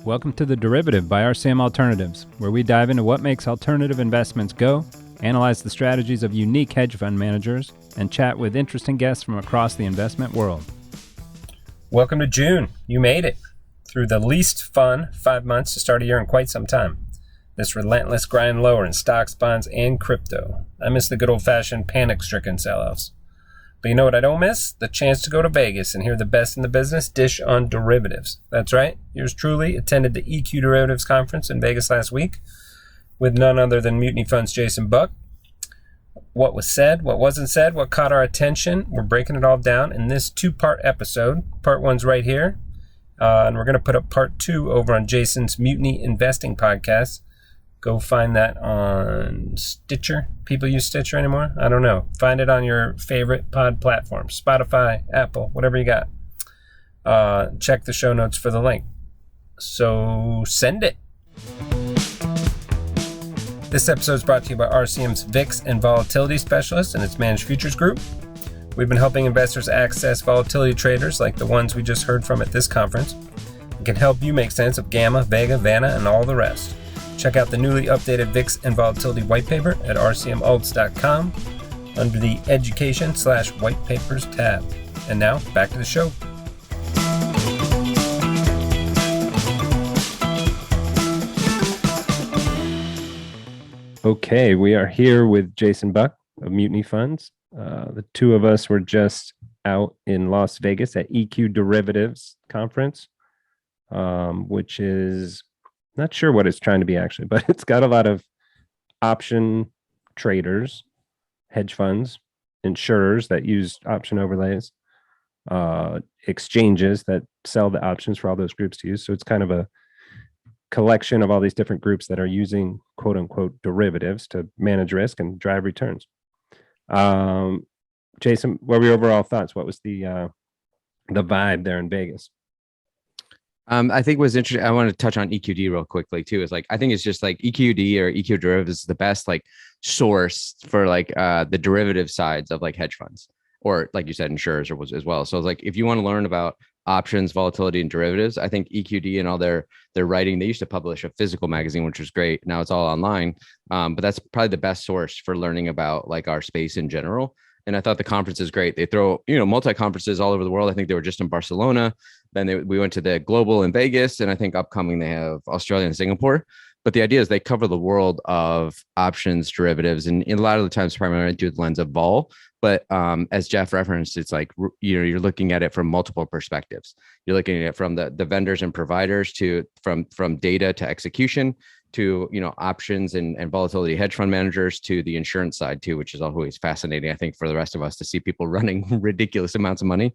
Welcome to The Derivative by RCM Alternatives, where we dive into what makes alternative investments go, analyze the strategies of unique hedge fund managers, and chat with interesting guests from across the investment world. Welcome to June. You made it through the least fun 5 months to start a year in quite some time. This relentless grind lower in stocks, bonds, and crypto. I miss the good old-fashioned panic-stricken sell-offs. But you know what I don't miss? The chance to go to Vegas and hear the best in the business dish on derivatives. That's right. Yours truly attended the EQ Derivatives conference in Vegas last week with none other than Mutiny Fund's Jason Buck. What was said, what wasn't said, what caught our attention, we're breaking it all down in this two-part episode. Part one's right here, and we're going to put up part two over on Jason's Mutiny Investing podcast. Go find that on Stitcher. People use Stitcher anymore? I don't know. Find it on your favorite pod platform, Spotify, Apple, whatever you got. Check the show notes for the link. So send it. This episode is brought to you by RCM's VIX and Volatility Specialist and its Managed Futures Group. We've been helping investors access volatility traders like the ones we just heard from at this conference. It can help you make sense of Gamma, Vega, Vanna, and all the rest. Check out the newly updated VIX and Volatility White Paper at rcmalts.com under the Education/White Papers tab. And now, back to the show. Okay, we are here with Jason Buck of Mutiny Funds. The two of us were just out in Las Vegas at EQ Derivatives conference, which is not sure what it's trying to be actually, but it's got a lot of option traders, hedge funds, insurers that use option overlays, exchanges that sell the options for all those groups to use. So it's kind of a collection of all these different groups that are using quote unquote derivatives to manage risk and drive returns. Jason, what were your overall thoughts? What was the vibe there in Vegas? I think was interesting. I want to touch on EQD real quickly too. Is like, I think it's just like EQD or EQ derivatives is the best like source for like the derivative sides of like hedge funds or like you said, insurers or was as well. So it's like, if you want to learn about options, volatility, and derivatives, I think EQD and all their writing, they used to publish a physical magazine, which was great. Now it's all online. But that's probably the best source for learning about like our space in general. And I thought the conference is great. They throw, multi-conferences all over the world. I think they were just in Barcelona. Then we went to the global in Vegas. And I think upcoming they have Australia and Singapore. But the idea is they cover the world of options, derivatives, and a lot of the times primarily through the lens of vol. But as Jeff referenced, it's like, you're looking at it from multiple perspectives. You're looking at it from the vendors and providers to from data to execution to, options and volatility hedge fund managers to the insurance side too, which is always fascinating, I think, for the rest of us to see people running ridiculous amounts of money.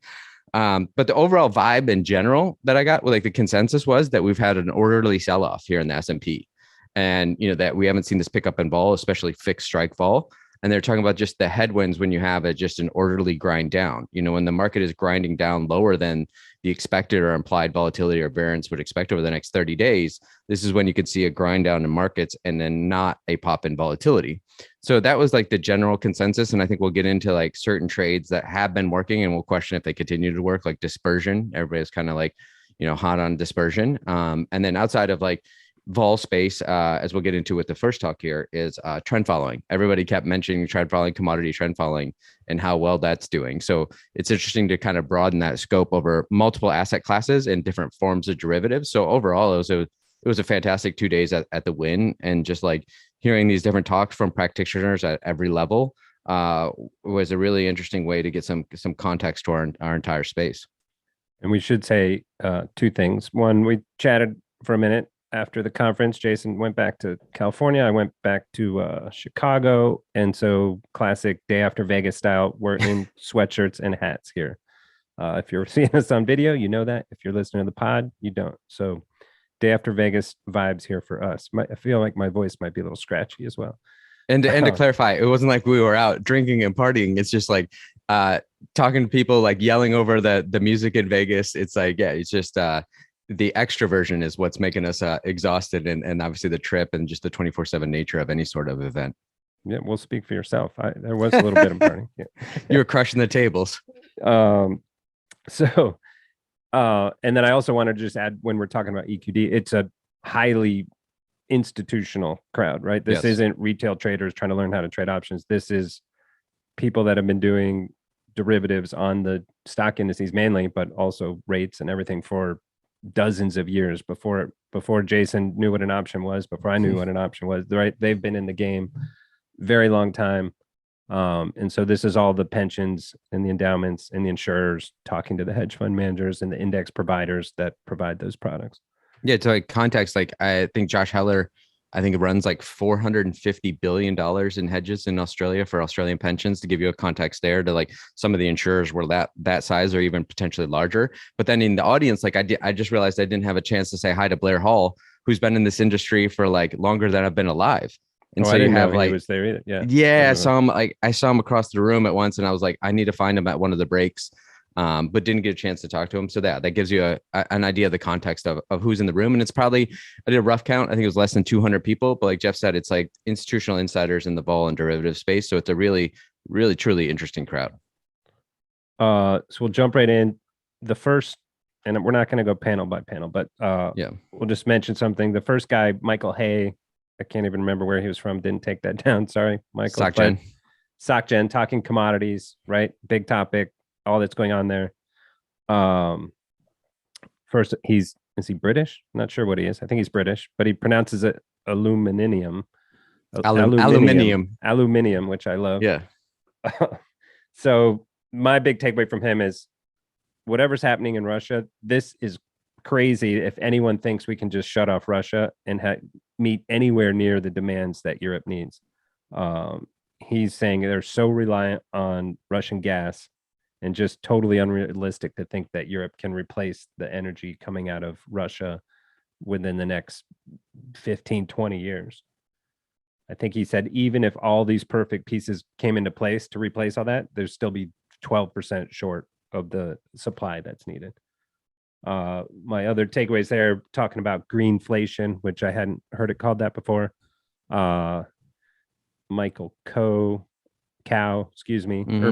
But the overall vibe in general that I got, like the consensus was that we've had an orderly sell-off here in the S&P. And, that we haven't seen this pickup in vol, especially fixed strike vol. And they're talking about just the headwinds when you have just an orderly grind down. When the market is grinding down lower than the expected or implied volatility or variance would expect over the next 30 days, this is when you could see a grind down in markets and then not a pop in volatility. So that was like the general consensus. And I think we'll get into like certain trades that have been working and we'll question if they continue to work, like dispersion. Everybody's kind of like, hot on dispersion. And then outside of like vol space, as we'll get into with the first talk here, is trend following. Everybody kept mentioning trend following, commodity trend following, and how well that's doing. So it's interesting to kind of broaden that scope over multiple asset classes and different forms of derivatives. So overall, it was a fantastic 2 days at the Win, and just like hearing these different talks from practitioners at every level was a really interesting way to get some context to our entire space. And we should say two things. One, we chatted for a minute after the conference. Jason went back to California. I went back to Chicago. And so classic day after Vegas style, we're in sweatshirts and hats here. If you're seeing us on video, you know that. If you're listening to the pod, you don't. So day after Vegas vibes here for us. I feel like my voice might be a little scratchy as well. And to clarify, it wasn't like we were out drinking and partying. It's just like talking to people, like yelling over the music in Vegas. It's like, yeah, it's just the extroversion is what's making us exhausted, and obviously the trip and just the 24/7 nature of any sort of event. Yeah, we'll speak for yourself. There was a little bit of partying. Yeah. You were crushing the tables. So And then I also wanted to just add, when we're talking about EQD, it's a highly institutional crowd, right? This Yes. isn't retail traders trying to learn how to trade options. This is people that have been doing derivatives on the stock indices mainly, but also rates and everything for dozens of years before Jason knew what an option was, before I knew what an option was, right? They've been in the game very long time. And so this is all the pensions and the endowments and the insurers talking to the hedge fund managers and the index providers that provide those products. Yeah, to like context, like I think Josh Heller, I think it runs like $450 billion in hedges in Australia for Australian pensions, to give you a context there. To like some of the insurers were that size or even potentially larger. But then in the audience, like I just realized I didn't have a chance to say hi to Blair Hall, who's been in this industry for like longer than I've been alive. And so I you didn't have know like, he was there either. yeah, I saw him, like I saw him across the room at once, and I was like, I need to find him at one of the breaks. But didn't get a chance to talk to him. So that gives you an idea of the context of who's in the room. And it's probably, I did a rough count, I think it was less than 200 people, but like Jeff said, it's like institutional insiders in the vol and derivative space. So it's a really, really, truly interesting crowd. So we'll jump right in. The first, and we're not going to go panel by panel, but Yeah, we'll just mention something. The first guy, Michael Hay, I can't even remember where he was from. Didn't take that down. Sorry, Michael. SocGen. SocGen, talking commodities, right? Big topic, all that's going on there. First, is he British? I'm not sure what he is. I think he's British, but he pronounces it aluminium. Aluminium, which I love. Yeah. So my big takeaway from him is whatever's happening in Russia, this is crazy. If anyone thinks we can just shut off Russia and meet anywhere near the demands that Europe needs. He's saying they're so reliant on Russian gas and just totally unrealistic to think that Europe can replace the energy coming out of Russia within the next 15, 20 years. I think he said even if all these perfect pieces came into place to replace all that, there'd still be 12% short of the supply that's needed. My other takeaways there, talking about greenflation, which I hadn't heard it called that before. Michael Urban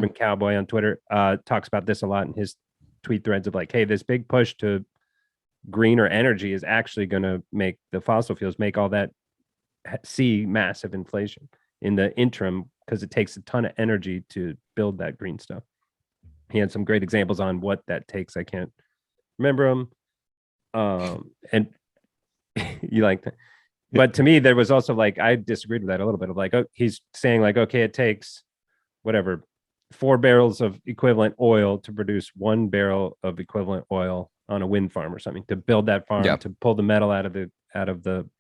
Cowboy on Twitter, talks about this a lot in his tweet threads of like, hey, this big push to greener energy is actually going to make the fossil fuels make all that see massive inflation in the interim, because it takes a ton of energy to build that green stuff. He had some great examples on what that takes. I can't remember them. And you like that. But to me, there was also like, I disagreed with that a little bit of like, oh, he's saying like, okay, it takes whatever 4 barrels of equivalent oil to produce 1 barrel of equivalent oil on a wind farm or something, to build that farm, to pull the metal out of the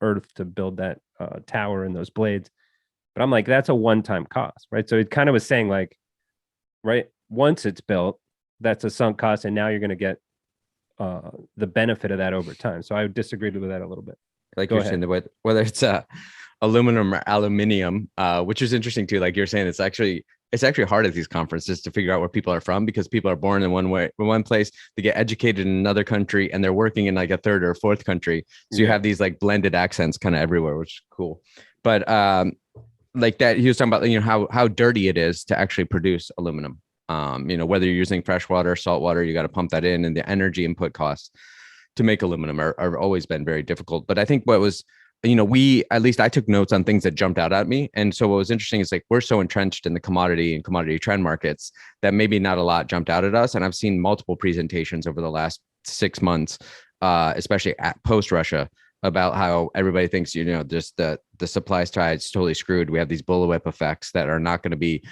earth to build that tower and those blades. But I'm like, that's a one-time cost, right? So it kind of was saying like, right, once it's built, that's a sunk cost, and now you're going to get the benefit of that over time. So I disagreed with that a little bit. Like you're saying, whether it's aluminum or aluminium, which is interesting too. Like you're saying, it's actually hard at these conferences to figure out where people are from, because people are born in one place, they get educated in another country, and they're working in like a third or fourth country. So you have these like blended accents kind of everywhere, which is cool. But like that, he was talking about, how dirty it is to actually produce aluminum. Whether you're using fresh water, salt water, you got to pump that in, and the energy input costs to make aluminum are always been very difficult. But I think what was, at least I took notes on things that jumped out at me. And so what was interesting is like, we're so entrenched in the commodity trend markets that maybe not a lot jumped out at us. And I've seen multiple presentations over the last 6 months, especially at post Russia, about how everybody thinks, just the supply side is totally screwed. We have these bullwhip effects that are not going to be,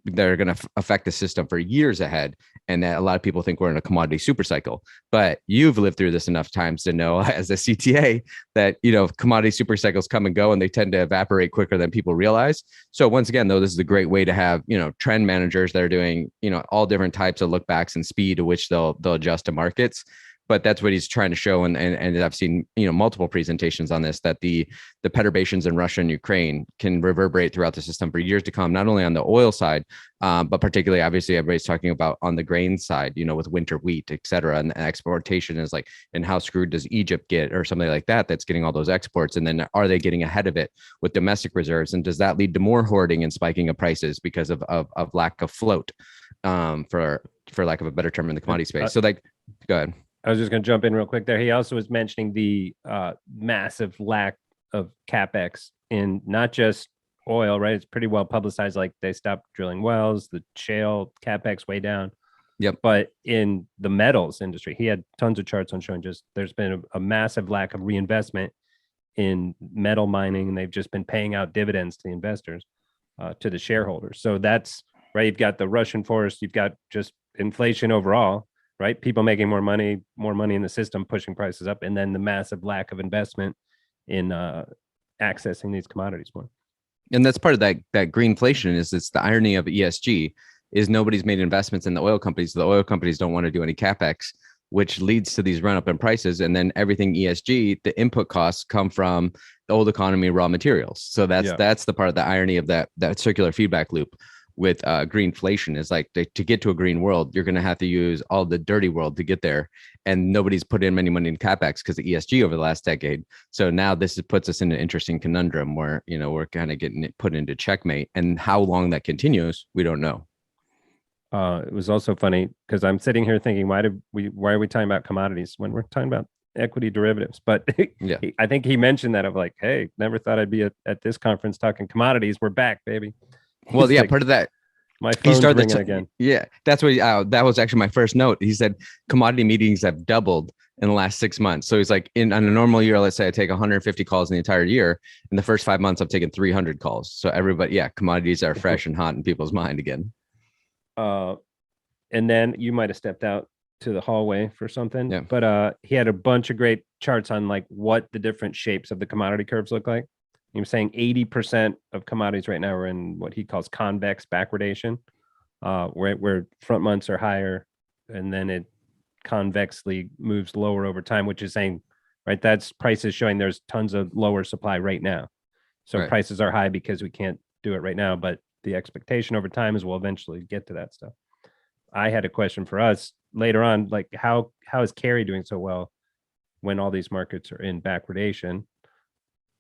they're going to affect the system for years ahead. And that a lot of people think we're in a commodity super cycle. But you've lived through this enough times to know, as a CTA, that, commodity super cycles come and go, and they tend to evaporate quicker than people realize. So once again, though, this is a great way to have, trend managers that are doing, all different types of look backs and speed to which they'll adjust to markets. But that's what he's trying to show. And I've seen, multiple presentations on this, that the perturbations in Russia and Ukraine can reverberate throughout the system for years to come, not only on the oil side, but particularly, obviously, everybody's talking about on the grain side, with winter wheat, et cetera. And exportation is like, and how screwed does Egypt get, or something like that, that's getting all those exports? And then are they getting ahead of it with domestic reserves? And does that lead to more hoarding and spiking of prices because of lack of float, for lack of a better term, in the commodity space? So like, Go ahead. I was just going to jump in real quick there. He also was mentioning the massive lack of capex in not just oil, right? It's pretty well publicized. Like they stopped drilling wells, the shale capex way down. Yep. But in the metals industry, he had tons of charts on showing just there's been a massive lack of reinvestment in metal mining, and they've just been paying out dividends to the investors, to the shareholders. So that's right. You've got the Russian force, you've got just inflation overall, right? People making more money in the system, pushing prices up, and then the massive lack of investment in accessing these commodities more. And that's part of that greenflation. Is it's the irony of ESG is nobody's made investments in the oil companies. So the oil companies don't want to do any capex, which leads to these run up in prices. And then everything ESG, the input costs come from the old economy raw materials. So that's the part of the irony of that circular feedback loop with greenflation is like to get to a green world, you're going to have to use all the dirty world to get there. And nobody's put in any money in capex because of ESG over the last decade. So now puts us in an interesting conundrum where, we're kind of getting it put into checkmate, and how long that continues, we don't know. It was also funny because I'm sitting here thinking, why are we talking about commodities when we're talking about equity derivatives? But yeah, I think he mentioned that of like, hey, never thought I'd be at this conference talking commodities. We're back, baby. Well, yeah, like, part of that. My phone's ringing again. Yeah, that's what. That was actually my first note. He said commodity meetings have doubled in the last 6 months. So he's like, on a normal year, let's say I take 150 calls in the entire year. In the first 5 months, I've taken 300 calls. So everybody, commodities are fresh and hot in people's mind again. And then you might have stepped out to the hallway for something. Yeah. But he had a bunch of great charts on like what the different shapes of the commodity curves look like. He was saying 80% of commodities right now are in what he calls convex backwardation, where front months are higher and then it convexly moves lower over time, which is saying, right, that's prices showing there's tons of lower supply right now. So right. Prices are high because we can't do it right now, but the expectation over time is we'll eventually get to that stuff. I had a question for us later on, like how is carry doing so well when all these markets are in backwardation?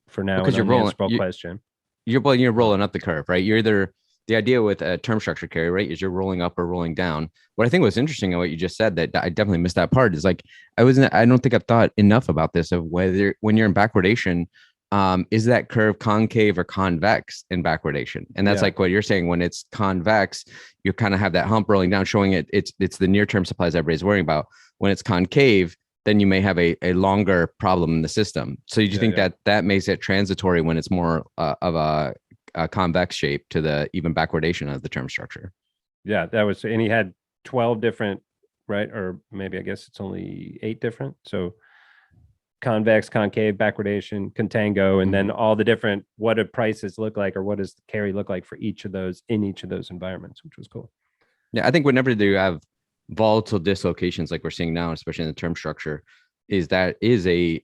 For now, because you're rolling. Question. You're rolling up the curve, right? You're either the idea with a term structure carry, right, is you're rolling up or rolling down. What I think was interesting in what you just said that I definitely missed that part is like I don't think I've thought enough about this of whether when you're in backwardation, is that curve concave or convex in backwardation? And that's like what you're saying. When it's convex, you kind of have that hump rolling down, showing it's the near term supplies everybody's worrying about. When it's concave, then you may have a longer problem in the system. So you think that makes it transitory when it's more of a convex shape to the even backwardation of the term structure? Yeah, that was, and he had 12 different, right? Or maybe I guess it's only 8 different. So convex, concave, backwardation, contango, and then all the different, what do prices look like, or what does the carry look like for each of those in each of those environments, which was cool. Yeah, I think whenever you have volatile dislocations like we're seeing now, especially in the term structure, is a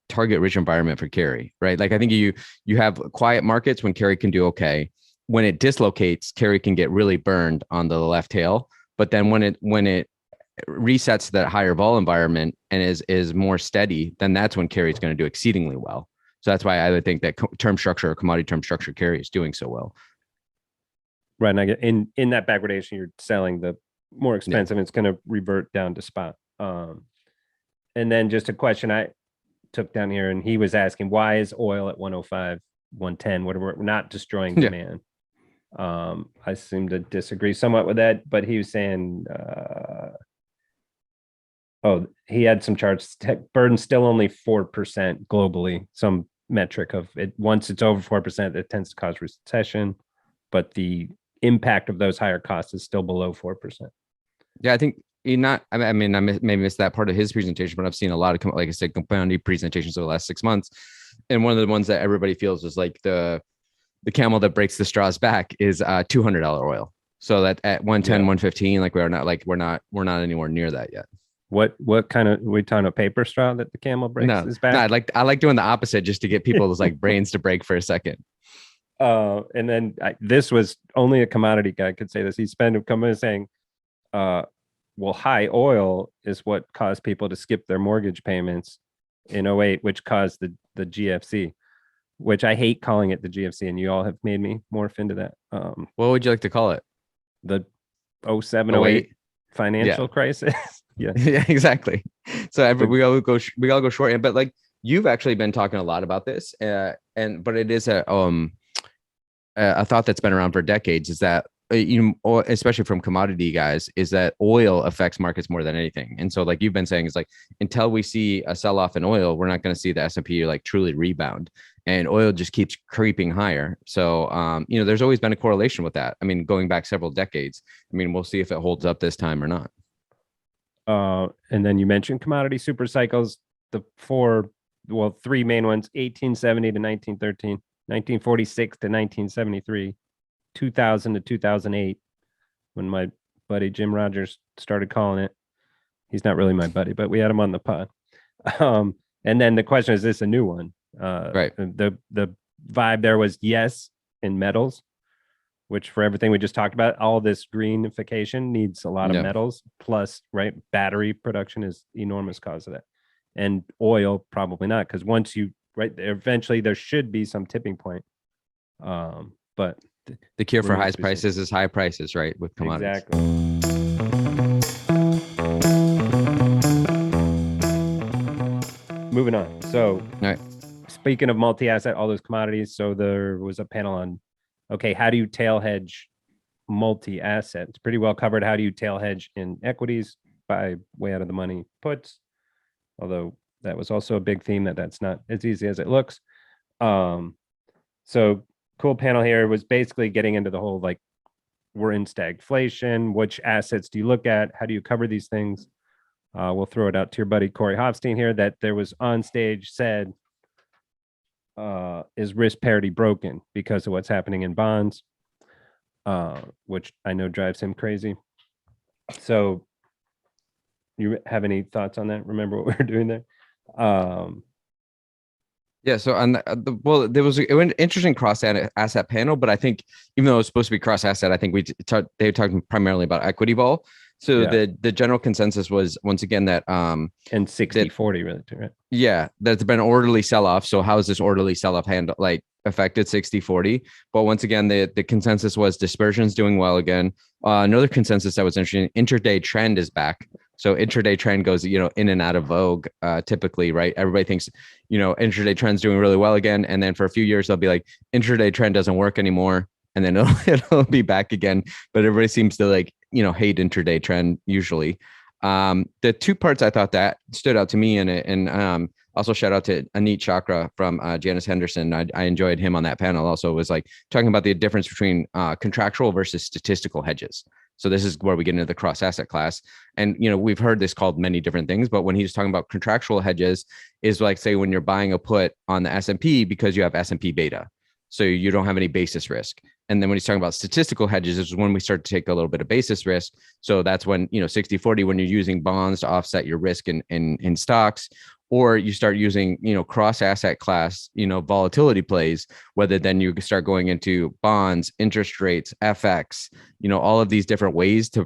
target rich environment for carry, right? Like I think you have quiet markets when carry can do okay. When it dislocates, carry can get really burned on the left tail. But then when it resets that higher vol environment and is more steady, then that's when carry is going to do exceedingly well. So that's why I would think that term structure or commodity term structure carry is doing so well. Right. And I get in that backwardation, you're selling the more expensive, and it's going to revert down to spot. And then just a question I took down here, and he was asking, why is oil at 105, 110, whatever, not destroying demand? I seem to disagree somewhat with that, but he was saying, he had some charts. Burden's still only 4% globally, some metric of it. Once it's over 4%, it tends to cause recession, but the impact of those higher costs is still below 4%. Yeah, I think I may miss that part of his presentation, but I've seen a lot of, like I said, compounding presentations over the last 6 months. And one of the ones that everybody feels is like the camel that breaks the straws back is $200 oil. So that at 110, 115, like we're not anywhere near that yet. What kind of, we talking a paper straw that the camel breaks his back? No, I like doing the opposite just to get people's like brains to break for a second. And then this was only a commodity guy could say this. He spent coming in saying, well, high oil is what caused people to skip their mortgage payments in 08, which caused the GFC, which I hate calling it the GFC, and you all have made me morph into that. What would you like to call it? The 07, 08 financial crisis. Yeah. Yeah, exactly. So we all go short. But like you've actually been talking a lot about this, but it is a thought that's been around for decades. Is that especially from commodity guys, is that oil affects markets more than anything. And so like you've been saying, is like until we see a sell off in oil, we're not going to see the S&P like truly rebound, and oil just keeps creeping higher. So there's always been a correlation with that. I mean, going back several decades. I mean, we'll see if it holds up this time or not. And then you mentioned commodity super cycles, three main ones: 1870 to 1913, 1946 to 1973, 2000 to 2008, when my buddy Jim Rogers started calling it. He's not really my buddy, but we had him on the pod. And then the question is this a new one? Right. The vibe there was yes in metals, which for everything we just talked about, all this greenification needs a lot of metals, plus, right, battery production is enormous cause of that. And oil, probably not, because once you, right, eventually there should be some tipping point. But the cure for high prices is high prices, right, with commodities. Exactly. Moving on. So, speaking of multi-asset, all those commodities, so there was a panel on, okay, how do you tail hedge multi-asset? It's pretty well covered. How do you tail hedge in equities? By way out of the money puts, although that was also a big theme that's not as easy as it looks. So cool panel here was basically getting into the whole, like, we're in stagflation. Which assets do you look at? How do you cover these things? We'll throw it out to your buddy Corey Hofstein here, that there was on stage said, is risk parity broken because of what's happening in bonds, which I know drives him crazy. So you have any thoughts on that? Remember what we were doing there? Yeah, so on there was an interesting cross asset panel, but I think even though it was supposed to be cross asset, I think they were talking primarily about equity vol. So the general consensus was, once again, that and 60-40 really too, right? Yeah, that's been an orderly sell-off. So how is this orderly sell-off affected 60-40? But once again, the consensus was dispersion's doing well again. Another consensus that was interesting: intraday trend is back. So intraday trend goes, in and out of vogue, typically, right? Everybody thinks, intraday trend's doing really well again. And then for a few years, they'll be like, intraday trend doesn't work anymore. And then it'll be back again. But everybody seems to hate intraday trend usually. The two parts I thought that stood out to me, and also shout out to Aneet Chakra from Janice Henderson. I enjoyed him on that panel. Also was like talking about the difference between contractual versus statistical hedges. So this is where we get into the cross asset class. And, we've heard this called many different things, but when he's talking about contractual hedges is like, say, when you're buying a put on the S&P because you have S&P beta, so you don't have any basis risk. And then when he's talking about statistical hedges, is when we start to take a little bit of basis risk. So that's when, 60-40, when you're using bonds to offset your risk in stocks, or you start using, cross asset class, volatility plays, whether then you start going into bonds, interest rates, FX, all of these different ways to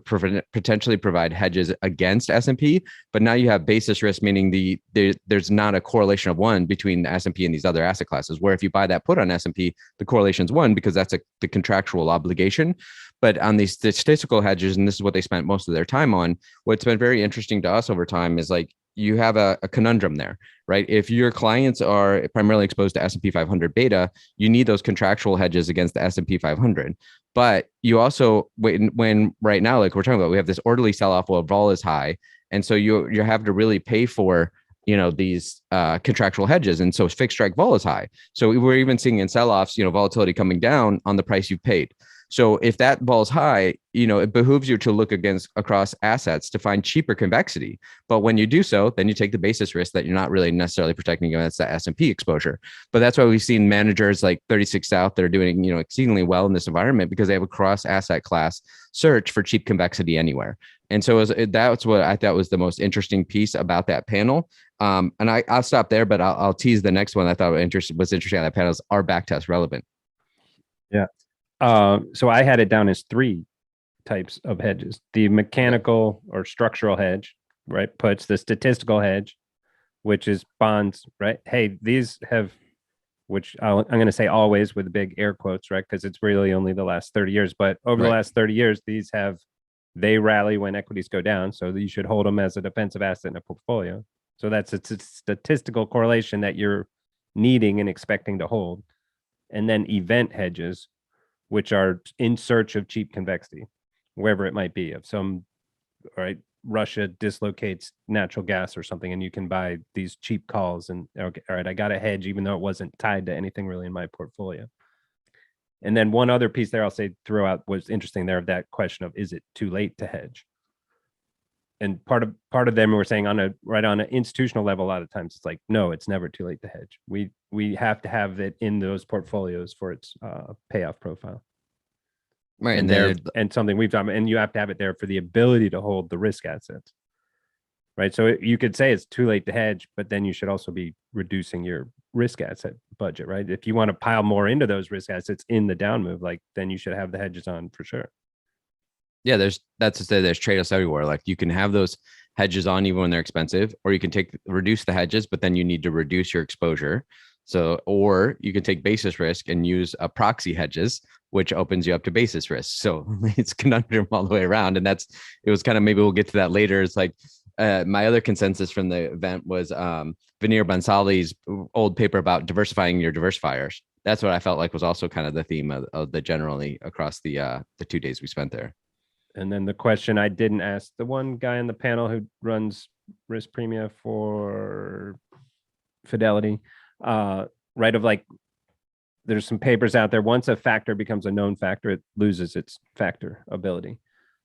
potentially provide hedges against S&P. But now you have basis risk, meaning there's not a correlation of one between the S&P and these other asset classes, where if you buy that put on S&P, the correlation is one because that's the contractual obligation. But on these statistical hedges, and this is what they spent most of their time on, what's been very interesting to us over time is like, you have a conundrum there, right? If your clients are primarily exposed to S&P 500 beta, you need those contractual hedges against the S&P 500. But you also, when right now, like we're talking about, we have this orderly sell-off while vol is high. And so you have to really pay for, these contractual hedges. And so fixed strike vol is high. So we're even seeing in sell-offs, volatility coming down on the price you've paid. So if that vol is high, it behooves you to look across assets to find cheaper convexity. But when you do so, then you take the basis risk that you're not really necessarily protecting against that S&P exposure. But that's why we've seen managers like 36 South that are doing, exceedingly well in this environment, because they have a cross asset class search for cheap convexity anywhere. And so that's what I thought was the most interesting piece about that panel. And I'll stop there, but I'll tease the next one I thought was interesting on that panel is, are backtest relevant? Yeah. So I had it down as three types of hedges: the mechanical or structural hedge, right? Puts the statistical hedge, which is bonds, right? Hey, these have, which I'm going to say always with big air quotes, right? Because it's really only the last 30 years, but over the last 30 years, these have they rally when equities go down. So you should hold them as a defensive asset in a portfolio. So that's a statistical correlation that you're needing and expecting to hold. And then event hedges, which are in search of cheap convexity, wherever it might be. If some, right, Russia dislocates natural gas or something, and you can buy these cheap calls, and okay, all right, I got a hedge, even though it wasn't tied to anything really in my portfolio. And then one other piece there I'll say throughout was interesting there of that question of, is it too late to hedge? And part of them were saying on an institutional level, a lot of times it's like, no, it's never too late to hedge. We have to have it in those portfolios for its payoff profile. Right. And there, and something we've done, and you have to have it there for the ability to hold the risk assets. Right. So you could say it's too late to hedge, but then you should also be reducing your risk asset budget, right? If you want to pile more into those risk assets in the down move, like, then you should have the hedges on for sure. Yeah, there's trade-offs everywhere. Like you can have those hedges on even when they're expensive, or you can reduce the hedges, but then you need to reduce your exposure. So, or you can take basis risk and use a proxy hedges, which opens you up to basis risk. So it's conundrum all the way around. And it was kind of, maybe we'll get to that later. It's like my other consensus from the event was Veneer Bansali's old paper about diversifying your diversifiers. That's what I felt like was also kind of the theme of the generally across the 2 days we spent there. And then the question I didn't ask the one guy on the panel who runs risk premia for Fidelity, right, of like, there's some papers out there. Once a factor becomes a known factor, it loses its factor ability.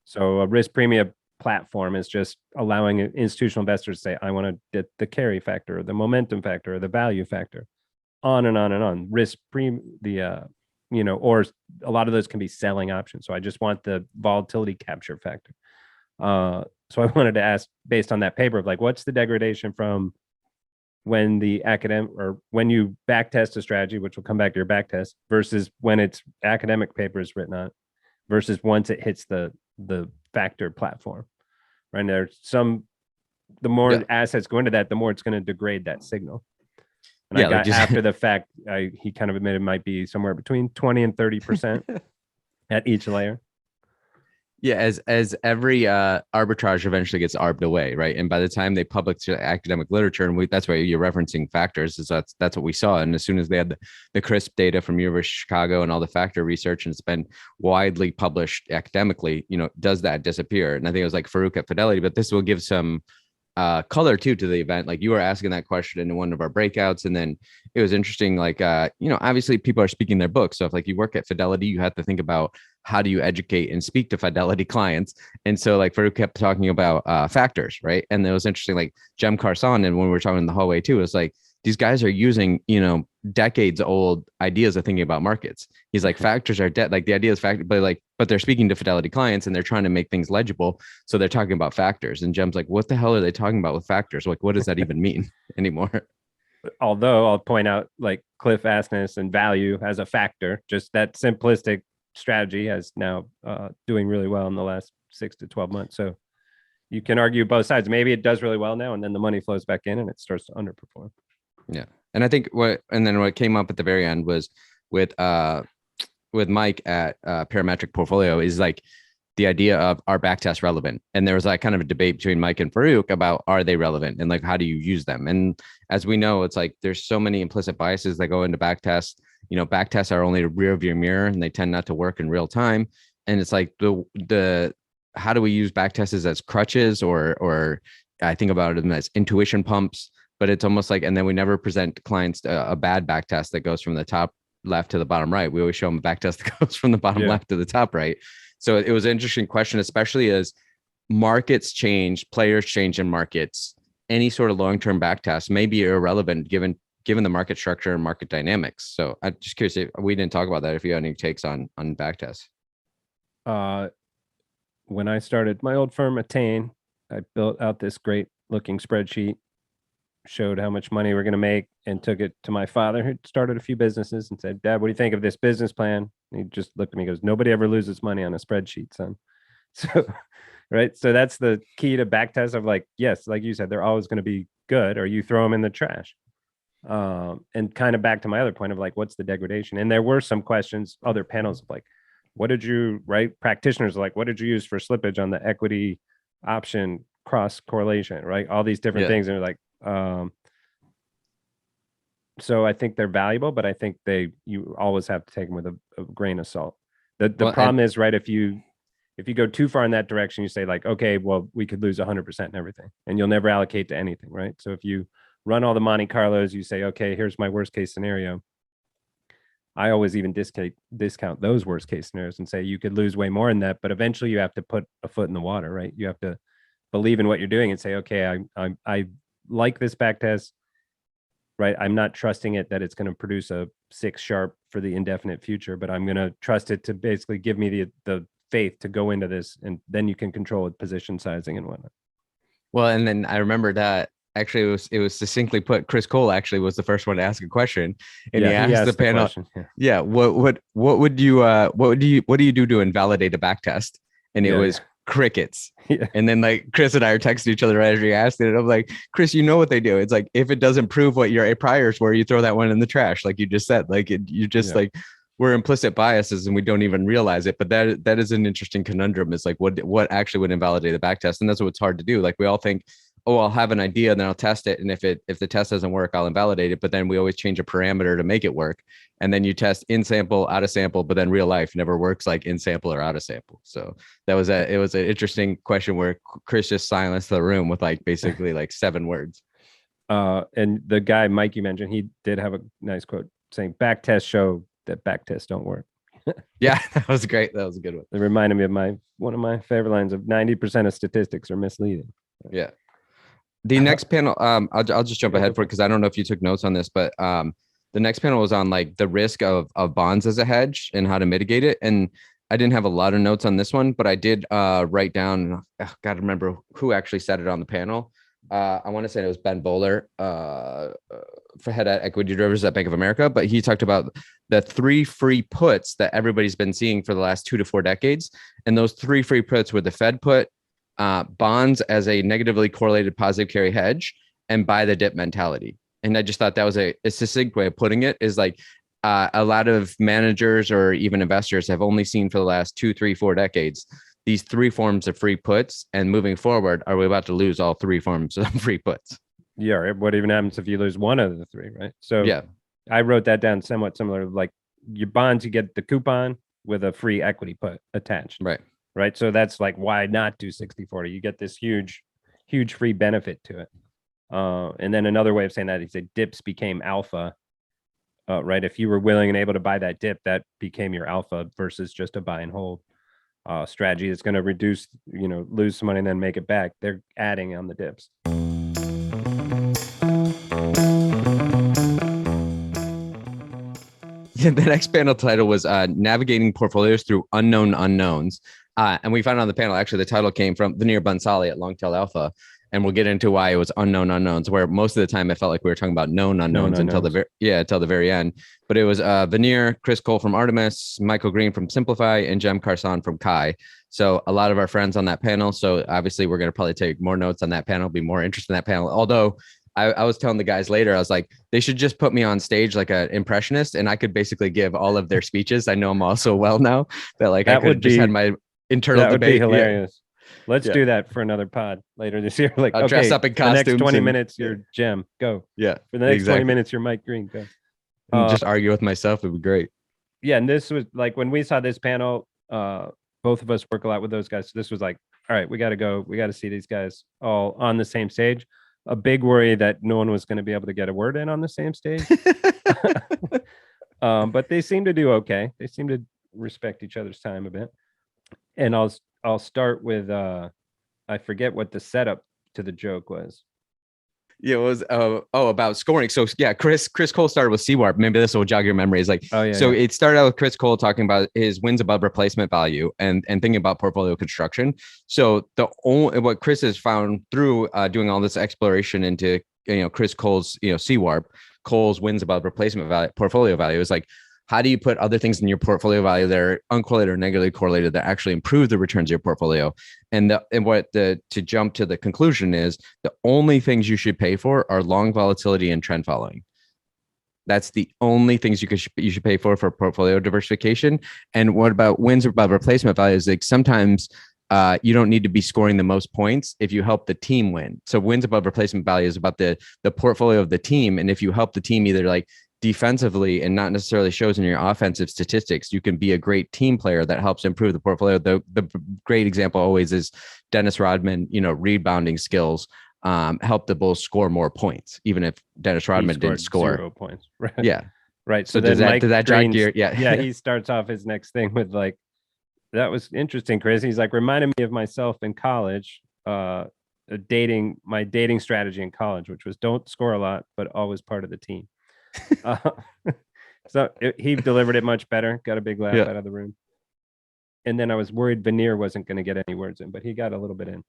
So a risk premia platform is just allowing institutional investors to say, I want to get the carry factor or the momentum factor or the value factor, on and on and on. Or a lot of those can be selling options. So I just want the volatility capture factor. So I wanted to ask, based on that paper, of like, what's the degradation from when the academic, or when you backtest a strategy, which will come back to your backtest, versus when it's academic papers written on, versus once it hits the factor platform, right? There's the more assets go into that, the more it's going to degrade that signal. And I got, after the fact, he kind of admitted it might be somewhere between 20 and 30% at each layer. Yeah, as every arbitrage eventually gets arbed away, right? And by the time they publish the academic literature, and that's why you're referencing factors, is that's what we saw. And as soon as they had the crisp data from University of Chicago and all the factor research, and it's been widely published academically, does that disappear? And I think it was like Farouk at Fidelity, but this will give some color too to the event. Like you were asking that question in one of our breakouts, and then it was interesting. Like obviously people are speaking their books. So if like you work at Fidelity, you have to think about how do you educate and speak to Fidelity clients. And so like Farouk kept talking about factors, right? And it was interesting. Like Jem Carson, and when we were talking in the hallway too, it was like these guys are using decades old ideas of thinking about markets. He's like, factors are dead. Like the idea is factor, but they're speaking to Fidelity clients and they're trying to make things legible. So they're talking about factors. And Jem's like, what the hell are they talking about with factors? Like, what does that even mean anymore? Although I'll point out, like, Cliff Asness and value as a factor, just that simplistic strategy has now doing really well in the last 6 to 12 months. So you can argue both sides. Maybe it does really well now, and then the money flows back in and it starts to underperform. Yeah. And I think what came up at the very end was with Mike at Parametric Portfolio is like the idea of, are backtests relevant? And there was like kind of a debate between Mike and Farouk about, are they relevant? And like, how do you use them? And as we know, it's like, there's so many implicit biases that go into backtests. Backtests are only a rear view mirror and they tend not to work in real time. And it's like how do we use backtests as crutches, or I think about them as intuition pumps, but it's almost like, and then we never present clients a bad backtest that goes from the top left to the bottom right. We always show them a backtest that goes from the bottom left to the top right. So it was an interesting question, especially as markets change, players change in markets. Any sort of long-term backtest may be irrelevant given the market structure and market dynamics. So I'm just curious if we didn't talk about that. If you had any takes on backtests. When I started my old firm, Attain, I built out this great looking spreadsheet, showed how much money we're going to make, and took it to my father, who started a few businesses, and said, Dad, what do you think of this business plan? And he just looked at me and goes, nobody ever loses money on a spreadsheet, son. So, right. So that's the key to backtest of, like, yes, like you said, they're always going to be good, or you throw them in the trash. And kind of back to my other point of like, what's the degradation? And there were some questions, other panels of like, what did you, right? Practitioners are like, what did you use for slippage on the equity option cross correlation, right? All these different things. And like, so I think they're valuable, but I think you always have to take them with a grain of salt. The problem is, right, if you go too far in that direction, you say like, okay, well, we could lose 100% in everything, and you'll never allocate to anything, right? So if you run all the Monte Carlos, you say, okay, here's my worst case scenario. I always even discount those worst case scenarios and say you could lose way more than that, but eventually you have to put a foot in the water, right? You have to believe in what you're doing and say, okay, I like this back test, right? I'm not trusting it that it's going to produce a 6 sharp for the indefinite future, but I'm going to trust it to basically give me the faith to go into this, and then you can control with position sizing and whatnot. Well, and then I remember that actually it was succinctly put. Chris Cole actually was the first one to ask a question, and he asked the panel, what do you do to invalidate a back test? And it was crickets. And then like Chris and I are texting each other as you asked it, and I'm like, Chris, you know what they do? It's like, if it doesn't prove what your priors were, you throw that one in the trash, like you just said. Like like, we're implicit biases and we don't even realize it. But that is an interesting conundrum. Is like, what actually would invalidate the back test? And that's what's hard to do. Like, we all think, oh, I'll have an idea and then I'll test it, and if the test doesn't work, I'll invalidate it. But then we always change a parameter to make it work, and then you test in sample, out of sample, but then real life never works like in sample or out of sample. So it was an interesting question where Chris just silenced the room with like basically like 7 words. And the guy Mike you mentioned, he did have a nice quote saying, back tests show that back tests don't work. Yeah, that was great. That was a good one. It reminded me of one of my favorite lines of 90% of statistics are misleading. Yeah. The next panel, I'll just jump ahead for it because I don't know if you took notes on this, but the next panel was on like the risk of bonds as a hedge and how to mitigate it. And I didn't have a lot of notes on this one, but I did write down, got to remember who actually said it on the panel. I want to say it was Ben Bowler for head at equity derivatives at Bank of America, but he talked about the 3 free puts that everybody's been seeing for the last 2 to 4 decades. And those 3 free puts were the Fed put, bonds as a negatively correlated positive carry hedge, and buy the dip mentality. And I just thought that was a succinct way of putting it, is like a lot of managers or even investors have only seen for the last 2, 3, 4 decades these 3 forms of free puts, and moving forward, are we about to lose all 3 forms of free puts? Yeah. What even happens if you lose one of the 3, right? So yeah, I wrote that down somewhat similar. Like your bonds, you get the coupon with a free equity put attached. Right. So that's like, why not do 60/40? You get this huge free benefit to it. And then another way of saying that is that dips became alpha. Right. If you were willing and able to buy that dip, that became your alpha versus just a buy and hold strategy that's going to reduce, lose some money and then make it back. They're adding on the dips. Yeah, the next panel title was navigating portfolios through unknown unknowns. And we found on the panel, actually, the title came from Veneer Bansali at Longtail Alpha. And we'll get into why it was unknown unknowns, where most of the time I felt like we were talking about known unknowns until the very end. But it was Veneer, Chris Cole from Artemis, Michael Green from Simplify, and Jem Carson from Kai. So a lot of our friends on that panel. So obviously we're going to probably take more notes on that panel, be more interested in that panel. Although I was telling the guys later, I was like, they should just put me on stage like an impressionist, and I could basically give all of their speeches. I know them all so well now that like I could just had my internal debate. That would be hilarious. Let's do that for another pod later this year. Like, I'll dress up in costumes. The next 20 minutes, you're Jem. Go. Yeah. For the next 20 minutes, you're Mike Green. Go. And just argue with myself. It'd be great. Yeah. And this was like, when we saw this panel, both of us work a lot with those guys. So this was like, all right, we got to go. We got to see these guys all on the same stage. A big worry that no one was going to be able to get a word in on the same stage. But they seem to do okay. They seem to respect each other's time a bit. And I'll start with I forget what the setup to the joke was. Yeah, it was about scoring. So yeah, Chris Cole started with C-Warp. Maybe this will jog your memory. It's like, it started out with Chris Cole talking about his wins above replacement value and thinking about portfolio construction. So what Chris has found through doing all this exploration into Chris Cole's C-Warp, Cole's wins above replacement value, portfolio value, is like, how do you put other things in your portfolio value that are uncorrelated or negatively correlated that actually improve the returns of your portfolio? To jump to the conclusion is the only things you should pay for are long volatility and trend following. That's the only things you should pay for portfolio diversification. And what about wins above replacement value? Is like sometimes you don't need to be scoring the most points if you help the team win. So wins above replacement value is about the portfolio of the team. And if you help the team either like defensively and not necessarily shows in your offensive statistics, you can be a great team player that helps improve the portfolio. The great example always is Dennis Rodman, rebounding skills help the Bulls score more points, even if Dennis Rodman didn't score 0 points. Right. Yeah. Right. So then does that jog your, yeah, he starts off his next thing with like, that was interesting, Chris. He's like, reminded me of myself in college, my dating strategy in college, which was don't score a lot, but always part of the team. He delivered it much better, got a big laugh out of the room. And then I was worried Veneer wasn't going to get any words in, but he got a little bit in.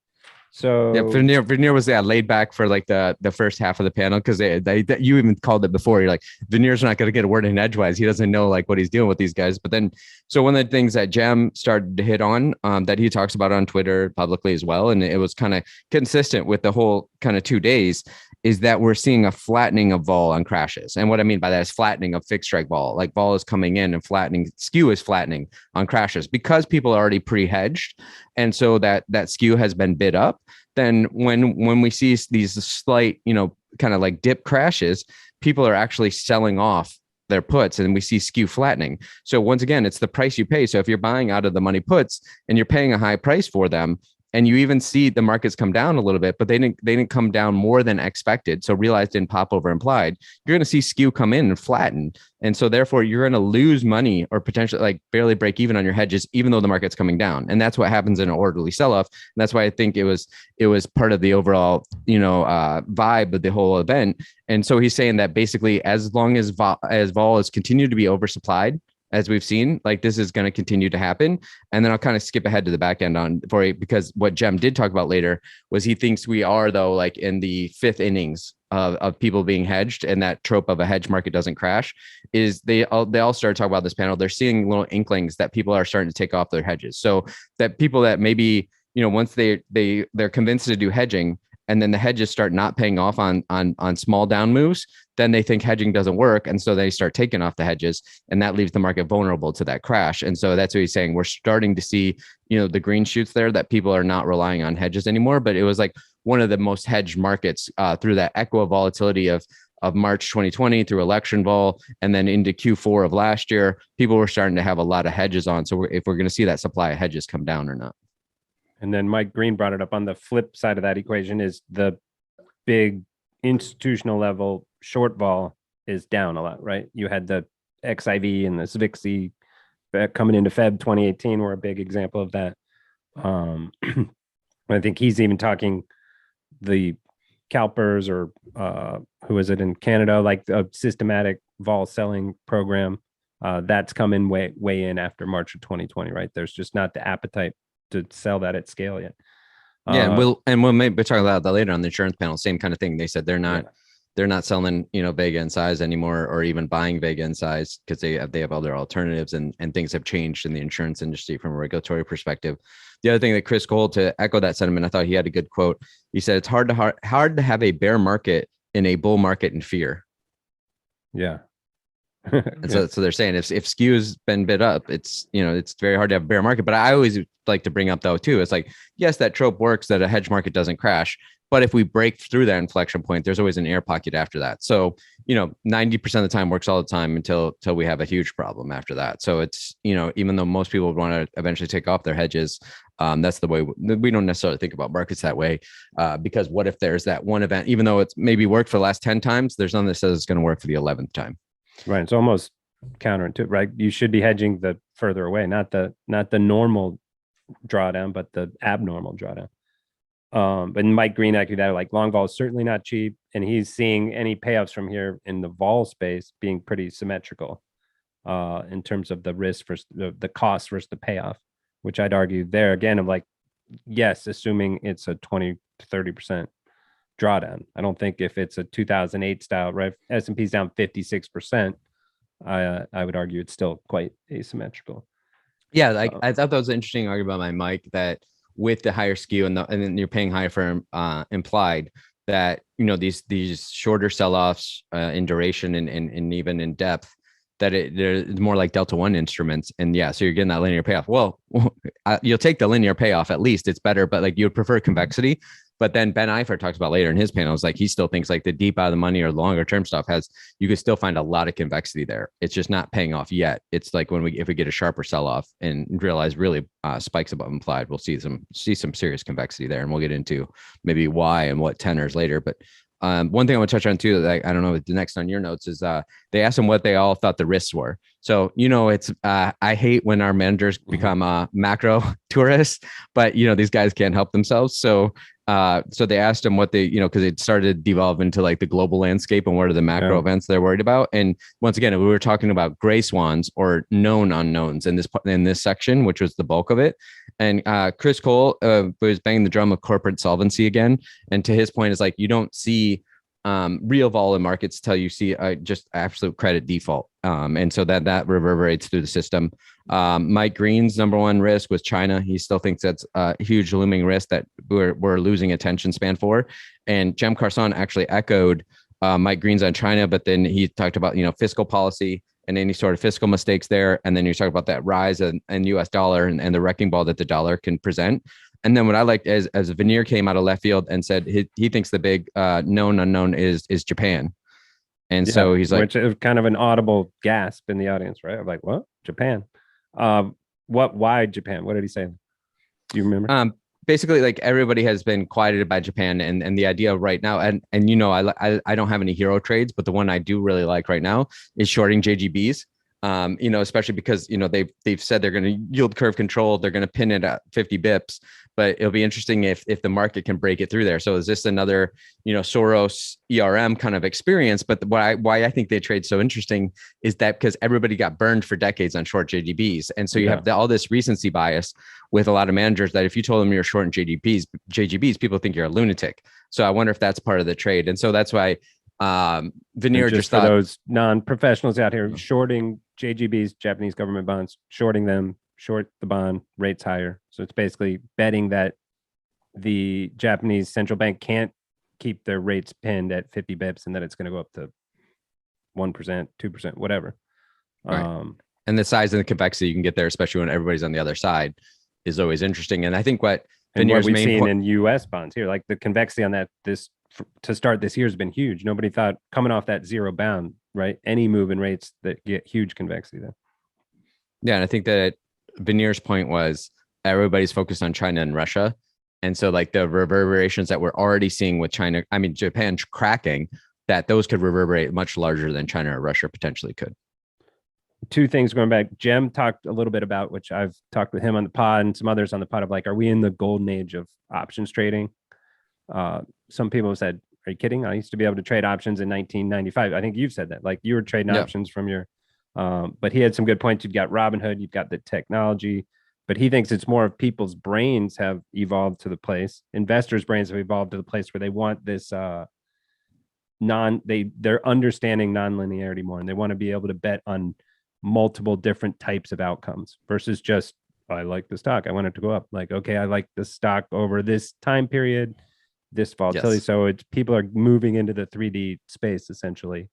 So yeah, Veneer was laid back for like the first half of the panel because you even called it before. You're like, Veneer's not going to get a word in edgewise. He doesn't know like what he's doing with these guys. But then, so one of the things that Jem started to hit on that he talks about on Twitter publicly as well, and it was kind of consistent with the whole kind of 2 days, is that we're seeing a flattening of vol on crashes. And what I mean by that is flattening of fixed strike vol. Like vol is coming in and flattening, skew is flattening on crashes because people are already pre-hedged. And so that skew has been bid up. Then when we see these slight, kind of like dip crashes, people are actually selling off their puts and we see skew flattening. So once again, it's the price you pay. So if you're buying out of the money puts and you're paying a high price for them, and you even see the markets come down a little bit, but they didn't come down more than expected. So realized didn't pop over implied. You're going to see skew come in and flatten. And so therefore you're going to lose money or potentially like barely break even on your hedges, even though the market's coming down. And that's what happens in an orderly sell-off. And that's why I think it was part of the overall, vibe of the whole event. And so he's saying that basically as long as vol is continued to be oversupplied, as we've seen, like this is going to continue to happen. And then I'll kind of skip ahead to the back end for you, because what Jem did talk about later was he thinks we are though, like in the fifth innings of people being hedged, and that trope of a hedge market doesn't crash is they all started talking about this panel. They're seeing little inklings that people are starting to take off their hedges. So that people that maybe, once they're convinced to do hedging, and then the hedges start not paying off on small down moves, then they think hedging doesn't work. And so they start taking off the hedges, and that leaves the market vulnerable to that crash. And so that's what he's saying. We're starting to see, the green shoots there, that people are not relying on hedges anymore. But it was like one of the most hedged markets through that equal volatility of March 2020 through election vol, and then into Q4 of last year, people were starting to have a lot of hedges on. So if we're going to see that supply of hedges come down or not. And then Mike Green brought it up on the flip side of that equation is the big institutional level short vol is down a lot, right? You had the XIV and the SVXY coming into Feb 2018 were a big example of that. I think he's even talking the CalPERS or who is it in Canada, like a systematic vol selling program that's coming way in after March of 2020, right? There's just not the appetite to sell that at scale yet. Yeah, and we'll maybe talk about that later on the insurance panel. Same kind of thing. They said they're not selling, Vega in size anymore, or even buying Vega in size because they have other alternatives, and things have changed in the insurance industry from a regulatory perspective. The other thing that Chris Cole, to echo that sentiment, I thought he had a good quote. He said, "It's hard to have a bear market in a bull market in fear." Yeah. And so they're saying if skew's been bid up, it's very hard to have a bear market. But I always like to bring up though too, it's like, yes, that trope works that a hedge market doesn't crash, but if we break through that inflection point, there's always an air pocket after that. So 90% of the time works all the time until we have a huge problem after that. So it's even though most people want to eventually take off their hedges, that's the way we don't necessarily think about markets that way, because what if there's that one event, even though it's maybe worked for the last 10 times, there's nothing that says it's going to work for the 11th time. Right. It's almost counterintuitive, right? You should be hedging the further away, not the normal drawdown, but the abnormal drawdown. But Mike Green echoed that, like long vol is certainly not cheap, and he's seeing any payoffs from here in the vol space being pretty symmetrical in terms of the risk versus the cost versus the payoff, which I'd argue there again, I'm like, yes, assuming it's a 20 to 30% drawdown. I don't think if it's a 2008 style, right? S&P's down 56%. I would argue it's still quite asymmetrical. Yeah, like I thought that was an interesting argument by Mike, that with the higher skew and then you're paying higher for implied, that, these shorter sell-offs in duration and even in depth, that they're more like Delta One instruments. And yeah, so you're getting that linear payoff. Well, you'll take the linear payoff, at least it's better, but like you would prefer convexity. But then Ben Eifert talks about later in his panels, like he still thinks like the deep out of the money or longer term stuff you could still find a lot of convexity there. It's just not paying off yet. It's like if we get a sharper sell off and realize really spikes above implied, we'll see some serious convexity there. And we'll get into maybe why and what tenors later. But one thing I want to touch on too, that I don't know, the next on your notes is they asked them what they all thought the risks were. So, it's I hate when our managers become macro tourists, but these guys can't help themselves. So they asked them what they, because it started to devolve into like the global landscape and what are the macro events they're worried about. And once again, we were talking about gray swans or known unknowns in this section, which was the bulk of it. And Chris Cole was banging the drum of corporate solvency again. And to his point is like, you don't see real vol in markets till you see just absolute credit default. And so that reverberates through the system. Mike Green's number one risk was China. He still thinks that's a huge looming risk that we're losing attention span for. And Jem Carson actually echoed Mike Green's on China, but then he talked about, fiscal policy and any sort of fiscal mistakes there. And then you talk about that rise in US dollar and the wrecking ball that the dollar can present. And then what I liked as Veneer came out of left field and said he thinks the big known unknown is Japan. And so he's like, which is kind of an audible gasp in the audience, right? I'm like, what? Japan? Why Japan? What did he say? Do you remember? Basically, like everybody has been quieted by Japan and the idea right now. And I don't have any hero trades, but the one I do really like right now is shorting JGBs. Especially because, they've said they're going to yield curve control. They're going to pin it at 50 bips, but it'll be interesting if the market can break it through there. So is this another, Soros ERM kind of experience? But why I think they trade so interesting is that because everybody got burned for decades on short JGBs. And so you have all this recency bias with a lot of managers that if you told them you're short in JGBs, people think you're a lunatic. So I wonder if that's part of the trade. And so that's why Veneer just for those non-professionals out here, shorting JGBs, Japanese government bonds, shorting them, short the bond, rates higher. So it's basically betting that the Japanese central bank can't keep their rates pinned at 50 bips and that it's going to go up to 1%, 2%, whatever. Right. And the size and the convexity you can get there, especially when everybody's on the other side, is always interesting. And I think what we've seen in US bonds here, like the convexity on that to start this year has been huge. Nobody thought coming off that zero bound, right? Any move in rates that get huge convexity there. Yeah. And I think that Veneer's point was everybody's focused on China and Russia. And so like the reverberations that we're already seeing with Japan cracking, that those could reverberate much larger than China or Russia potentially could. Two things going back. Jem talked a little bit about, which I've talked with him on the pod and some others on the pod of like, are we in the golden age of options trading? Some people have said, are you kidding? I used to be able to trade options in 1995. I think you've said that, like you were trading options from your, but he had some good points. You've got Robinhood, you've got the technology, but he thinks it's more of people's brains have evolved to the place. Investors' brains have evolved to the place where they want this, they're understanding non-linearity more, and they want to be able to bet on multiple different types of outcomes versus just, I like the stock, I want it to go up. Like, okay, I like the stock over this time period, this volatility. Yes. So it's people are moving into the 3D space essentially.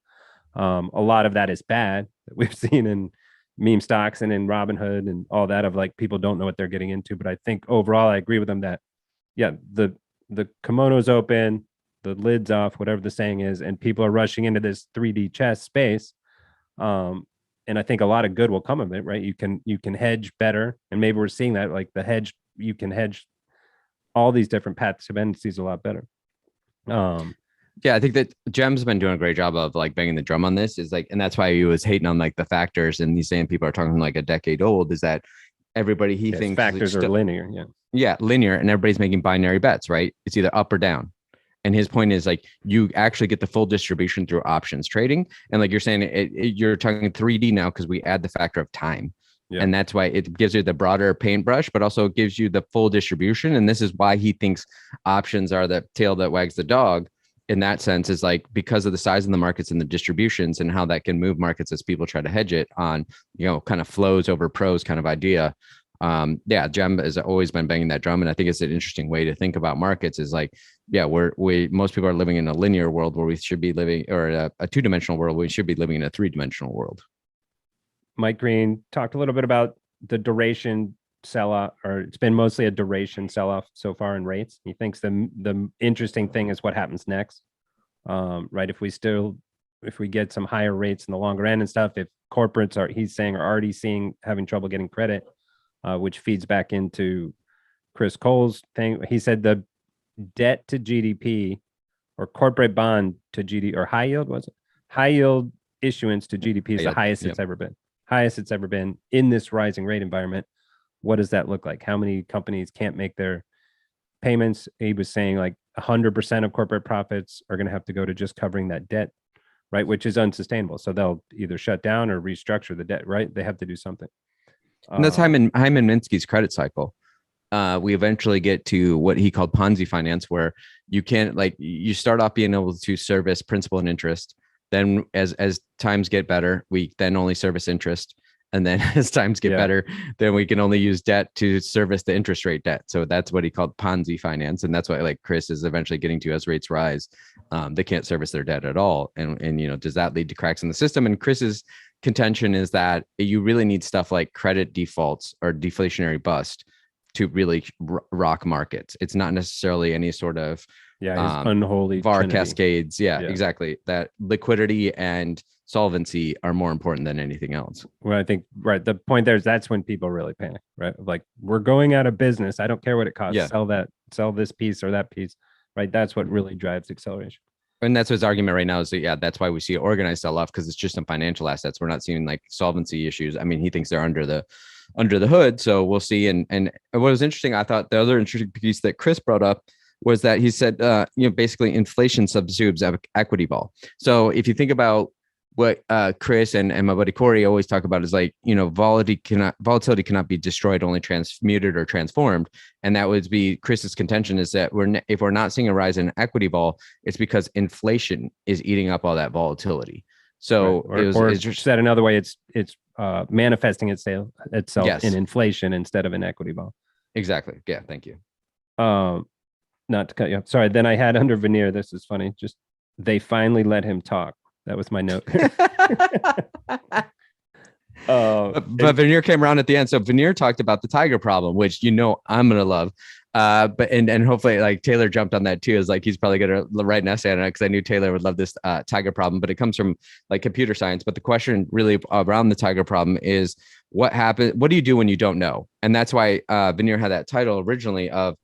A lot of that is bad that we've seen in meme stocks and in Robinhood and all that of like people don't know what they're getting into. But I think overall I agree with them that the kimono's open, the lid's off, whatever the saying is, and people are rushing into this 3D chess space. And I think a lot of good will come of it, right? You can hedge better, and maybe we're seeing that, like the hedge, you can hedge all these different paths of indices a lot better. Yeah, I think that Jem's been doing a great job of like banging the drum on this. Is like, and that's why he was hating on like the factors, and he's saying people are talking like a decade old. Is that everybody thinks factors are linear? Yeah, linear, and everybody's making binary bets, right? It's either up or down. And his point is like you actually get the full distribution through options trading. And like you're saying, you're talking 3D now because we add the factor of time. Yeah. And that's why it gives you the broader paintbrush, but also gives you the full distribution. And this is why he thinks options are the tail that wags the dog. In that sense, is like because of the size of the markets and the distributions and how that can move markets as people try to hedge it on, kind of flows over pros kind of idea. yeah, Jem has always been banging that drum, and I think it's an interesting way to think about markets. Is like, yeah, most people are living in a linear world where we should be living, or a two-dimensional world. We should be living in a three-dimensional world. Mike Green talked a little bit about the duration sell-off, or it's been mostly a duration sell-off so far in rates. He thinks the interesting thing is what happens next. Right? If we get some higher rates in the longer end and stuff, if corporates are already having trouble getting credit, which feeds back into Chris Cole's thing. He said the debt to GDP or corporate bond to GDP or high yield issuance to GDP is the highest it's ever been in this rising rate environment. What does that look like? How many companies can't make their payments? He was saying like 100% of corporate profits are going to have to go to just covering that debt, right? Which is unsustainable. So they'll either shut down or restructure the debt, right? They have to do something. And that's Hyman Minsky's credit cycle. We eventually get to what he called Ponzi finance, where you can't, like, you start off being able to service principal and interest. Then as times get better, we then only service interest. And then as times get better, then we can only use debt to service the interest rate debt. So that's what he called Ponzi finance. And that's what like Chris is eventually getting to as rates rise. They can't service their debt at all. And you know, does that lead to cracks in the system? And Chris's contention is that you really need stuff like credit defaults or deflationary bust to really rock markets. It's not necessarily any sort of unholy VAR trinity. cascades. Yeah, exactly. That liquidity and solvency are more important than anything else. Well, I think, right, the point there is that's when people really panic, right? Like, we're going out of business. I don't care what it costs. Sell this piece or that piece, right? That's what really drives acceleration. And that's his argument right now is that, that's why we see organized sell-off, because it's just some financial assets. We're not seeing like solvency issues. I mean, he thinks they're under the hood. So we'll see. And what was interesting, I thought the other interesting piece that Chris brought up was that he said, basically inflation subsumes equity vol. So if you think about what Chris and my buddy Corey always talk about is like, volatility cannot be destroyed, only transmuted or transformed. And that would be Chris's contention is that if we're not seeing a rise in equity vol, it's because inflation is eating up all that volatility. So or said another way, it's manifesting itself in inflation instead of an equity vol. Exactly. Yeah. Thank you. Not to cut you off. Sorry. Then I had under veneer. This is funny. Just they finally let him talk. That was my note. But Veneer came around at the end. So Veneer talked about the tiger problem, which I'm gonna love. But hopefully like Taylor jumped on that too. Is like he's probably gonna write an essay on it because I knew Taylor would love this tiger problem. But it comes from like computer science. But the question really around the tiger problem is what happened? What do you do when you don't know? And that's why Veneer had that title originally of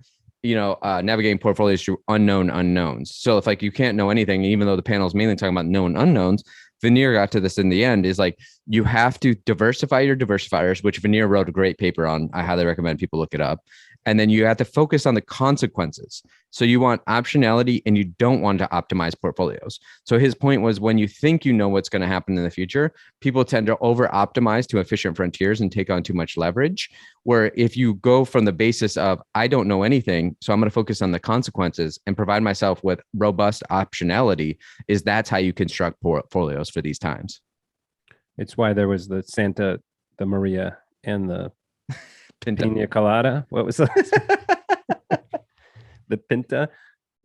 navigating portfolios through unknown unknowns. So if like you can't know anything, even though the panel is mainly talking about known unknowns, Veneer got to this in the end is like you have to diversify your diversifiers, which Veneer wrote a great paper on. I highly recommend people look it up. And then you have to focus on the consequences. So you want optionality and you don't want to optimize portfolios. So his point was when you think you know what's going to happen in the future, people tend to over optimize to efficient frontiers and take on too much leverage. Where if you go from the basis of, I don't know anything, so I'm going to focus on the consequences and provide myself with robust optionality, that's how you construct portfolios for these times. It's why there was the Santa, the Maria, and the Pinta. Pina Colada. What was that? The Pinta.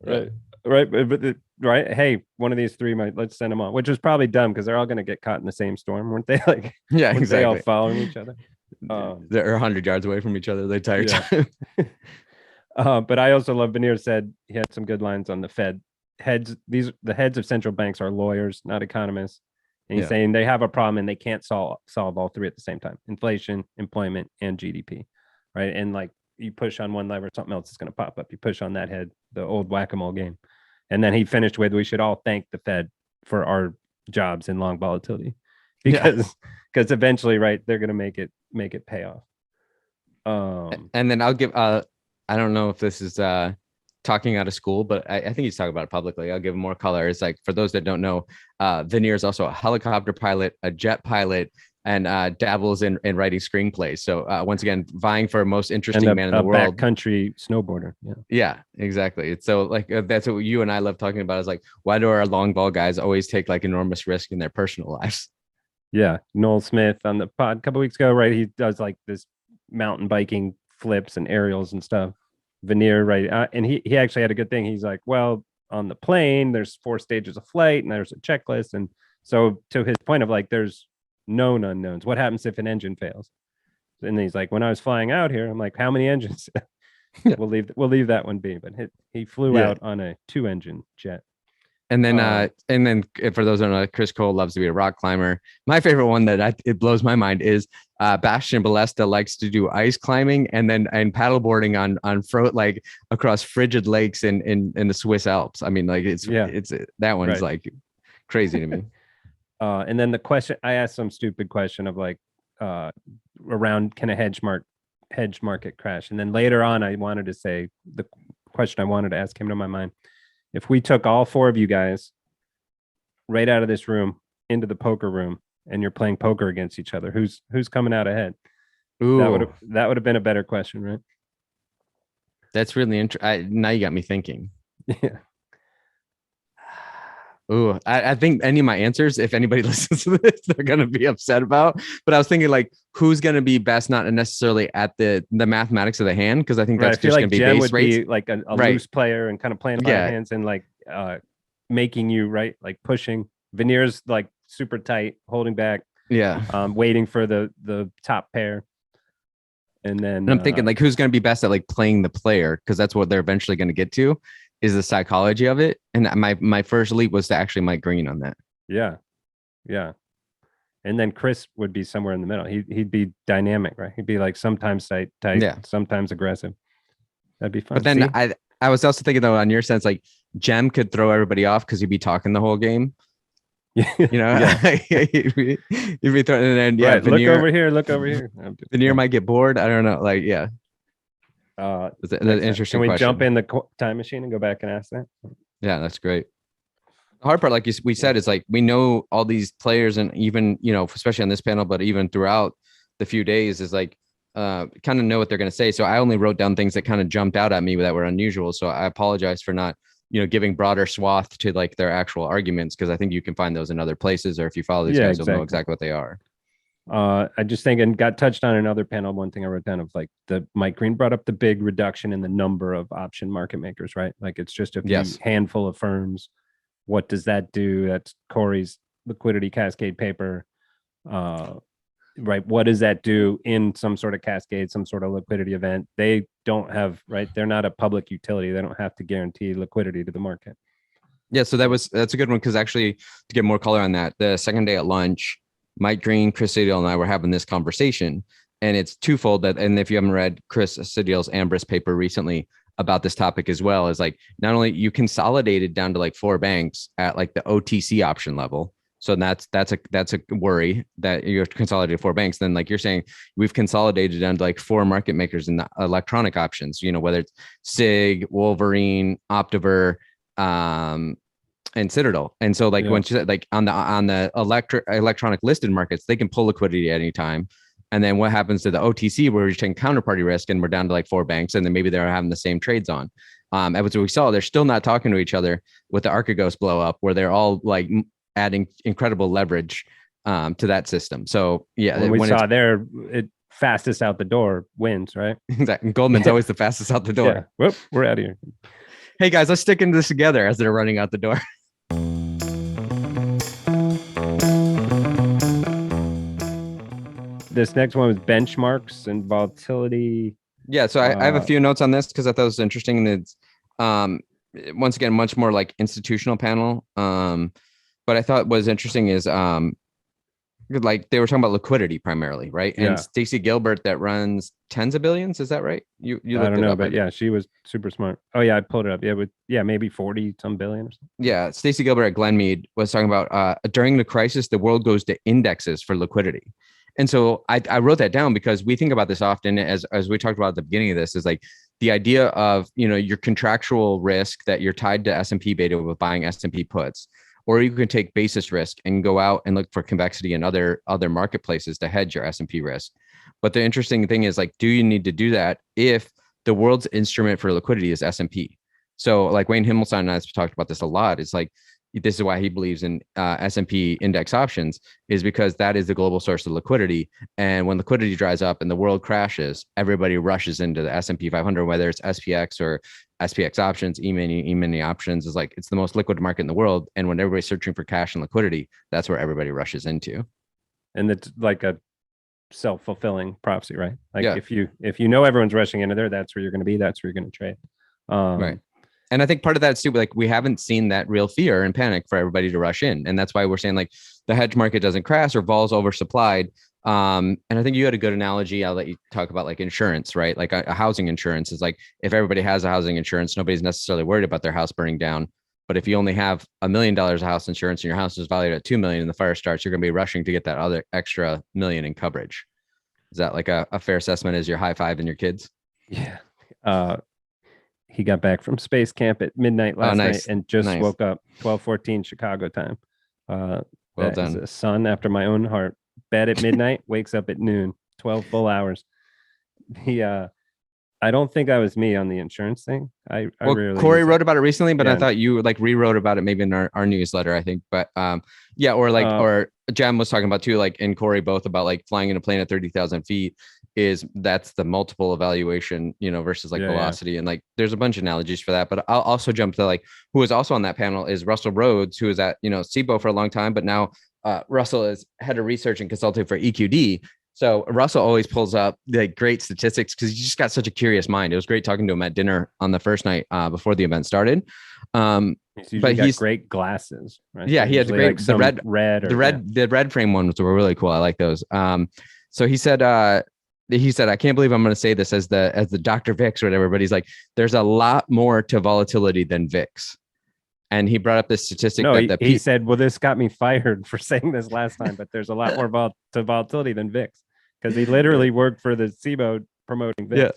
Right. Right. Hey, one of these three let's send them on, which was probably dumb because they're all going to get caught in the same storm, weren't they? Like, yeah, exactly. They all following each other. They're 100 yards away from each other the entire time. But I also love Veneer said he had some good lines on the Fed. The heads of central banks are lawyers, not economists. And he's saying they have a problem and they can't solve all three at the same time: inflation, employment, and GDP, right? And like you push on one lever, something else is going to pop up. You push on that head, the old whack-a-mole game. And then he finished with, we should all thank the Fed for our jobs in long volatility because eventually, right, they're going to make it pay off. And then I'll give, I don't know if this is talking out of school, but I think he's talking about it publicly. I'll give him more color. It's like, for those that don't know, Veneer is also a helicopter pilot, a jet pilot, and dabbles in writing screenplays. So once again, vying for most interesting man in the world. Backcountry snowboarder. Yeah, exactly. So like that's what you and I love talking about is like, why do our long ball guys always take like enormous risk in their personal lives? Yeah. Noel Smith on the pod a couple weeks ago, right? He does like this mountain biking flips and aerials and stuff. Veneer, right? And he actually had a good thing. He's like, well, on the plane, there's 4 stages of flight and there's a checklist. And so to his point of like, there's known unknowns. What happens if an engine fails? And he's like, when I was flying out here, I'm like, how many engines? we'll leave that one be. But he flew out on a 2-engine jet. And then for those who don't know, Chris Cole loves to be a rock climber. My favorite one that it blows my mind is Bastian Balesta likes to do ice climbing and paddleboarding on like across frigid lakes in the Swiss Alps. I mean, like it's that one's like crazy to me. And then the question, I asked some stupid question of like around can a hedge market crash? And then later on, I wanted to say the question I wanted to ask came to my mind. If we took all 4 of you guys right out of this room into the poker room and you're playing poker against each other, who's coming out ahead? Ooh. That would have been a better question, right? That's really interesting. Now you got me thinking. Yeah. Ooh, I think any of my answers, if anybody listens to this, they're gonna be upset about. But I was thinking like, who's gonna be best, not necessarily at the mathematics of the hand, because I think that's just gonna be Jem base would rates. Be like a loose player and kind of playing by hands and like making you like pushing. Veneer's like super tight, holding back. Yeah. Waiting for the top pair. And then I'm thinking like, who's gonna be best at like playing the player, because that's what they're eventually gonna get to. Is the psychology of it. And my first leap was to actually Mike Green on that. Yeah. And then Chris would be somewhere in the middle. He'd be dynamic, right? He'd be like sometimes tight, sometimes aggressive. That'd be fun. But then I was also thinking though, on your sense, like Jem could throw everybody off because he'd be talking the whole game. You know, he'd be throwing, and then Veneer, look over here. Veneer might get bored. I don't know. Like, yeah. That's an interesting question. Can we jump in the time machine and go back and ask that? Yeah, that's great. The hard part, like we said, is like we know all these players, and even especially on this panel, but even throughout the few days, is like kind of know what they're going to say. So I only wrote down things that kind of jumped out at me that were unusual. So I apologize for not giving broader swath to like their actual arguments, because I think you can find those in other places, or if you follow these guys, you'll know exactly what they are. I just think, and got touched on another panel. One thing I wrote down of like Mike Green brought up the big reduction in the number of option market makers, right? Like it's just a handful of firms. What does that do? That's Corey's liquidity cascade paper. Right. What does that do in some sort of cascade, some sort of liquidity event? They don't have, right? They're not a public utility. They don't have to guarantee liquidity to the market. Yeah. So that's a good one, because actually to get more color on that, the second day at lunch, Mike Green, Chris Sidiel, and I were having this conversation, and it's twofold. And if you haven't read Chris Sidiel's Ambrose paper recently about this topic as well, is like not only you consolidated down to like 4 banks at like the OTC option level. So that's a worry that you have to consolidate 4 banks. Then, like you're saying, we've consolidated down to like 4 market makers in the electronic options, whether it's SIG, Wolverine, Optiver, and Citadel. And so like when she said like on the electronic listed markets, they can pull liquidity at any time. And then what happens to the OTC, where we're taking counterparty risk and we're down to like 4 banks, and then maybe they're having the same trades on. As we saw, they're still not talking to each other with the Archegos blow up, where they're all like adding incredible leverage to that system. So yeah, when we saw there, it fastest out the door wins, right? Exactly. Goldman's always the fastest out the door. Whoop, we're out of here. Hey guys, let's stick into this together as they're running out the door. This next one was benchmarks and volatility. Yeah, so I have a few notes on this because I thought it was interesting. And it's once again much more like institutional panel. But I thought what was interesting is like they were talking about liquidity primarily, right? And Stacey Gilbert that runs tens of billions, is that right? You I don't know, but yeah, she was super smart. Oh yeah, I pulled it up. Yeah, maybe 40 some billion or something. Yeah, Stacey Gilbert at Glenmead was talking about during the crisis, the world goes to indexes for liquidity. And so I wrote that down because we think about this often, as we talked about at the beginning of this, is like the idea of, your contractual risk that you're tied to S&P beta with buying S&P puts, or you can take basis risk and go out and look for convexity in other marketplaces to hedge your S&P risk. But the interesting thing is, like, do you need to do that if the world's instrument for liquidity is S&P? So like Wayne Himmelstein and I have talked about this a lot. It's like, this is why he believes in S&P index options, is because that is the global source of liquidity. And when liquidity dries up and the world crashes, everybody rushes into the S&P 500, whether it's SPX or SPX options, E-mini options is like, it's the most liquid market in the world. And when everybody's searching for cash and liquidity, that's where everybody rushes into. And it's like a self-fulfilling prophecy, right? Like Yeah. if you know everyone's rushing into there, that's where you're going to be. That's where you're going to trade. Right. And I think part of that's too, like we haven't seen that real fear and panic for everybody to rush in. And that's why we're saying like the hedge market doesn't crash or vol's oversupplied. And I think you had a good analogy. I'll let you talk about like insurance, right? Like a housing insurance is like, if everybody has a housing insurance, nobody's necessarily worried about their house burning down. But if you only have $1 million of house insurance and your house is valued at 2 million and the fire starts, you're going to be rushing to get that other extra million in coverage. Is that like a fair assessment as your high five and your kids? Yeah. He got back from space camp at midnight last night and just woke up 12:14 Chicago time. Well that done. Is a son after my own heart. Bed at midnight, wakes up at noon, 12 full hours. I don't think I was me on the insurance thing. I rarely Corey wrote about it recently, but yeah. I thought you like rewrote about it maybe in our newsletter, I think. But yeah, or like or Jam was talking about too, like and Corey both about like flying in a plane at 30,000 feet that's the multiple evaluation, versus like velocity. And like there's a bunch of analogies for that. But I'll also jump to like who was also on that panel is Russell Rhodes, who was at SIBO for a long time, but now Russell is head of research and consulting for EQD. So Russell always pulls up the great statistics because he just got such a curious mind. It was great talking to him at dinner on the first night before the event started. But he's great glasses, right? Yeah, he had the great like the red frame ones were really cool. I like those. So he said, I can't believe I'm going to say this as the Dr. VIX or whatever, but he's like, there's a lot more to volatility than VIX. And he brought up this statistic he said, well, this got me fired for saying this last time, but there's a lot more to volatility than VIX because he literally worked for the SIBO promoting VIX.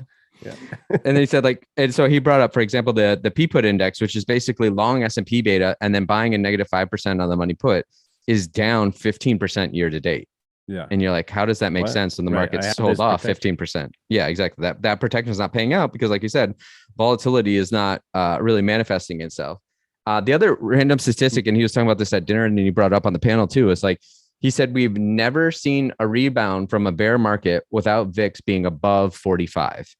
Yeah. And then he said and so he brought up, for example, the P-put index, which is basically long S&P beta and then buying a negative 5% on the money put is down 15% year to date. Yeah. And you're like, how does that make sense when the market's sold off 15%? Yeah, exactly. That protection is not paying out because like you said, volatility is not really manifesting itself. The other random statistic, and he was talking about this at dinner and he brought it up on the panel too, is like, he said, we've never seen a rebound from a bear market without VIX being above 45.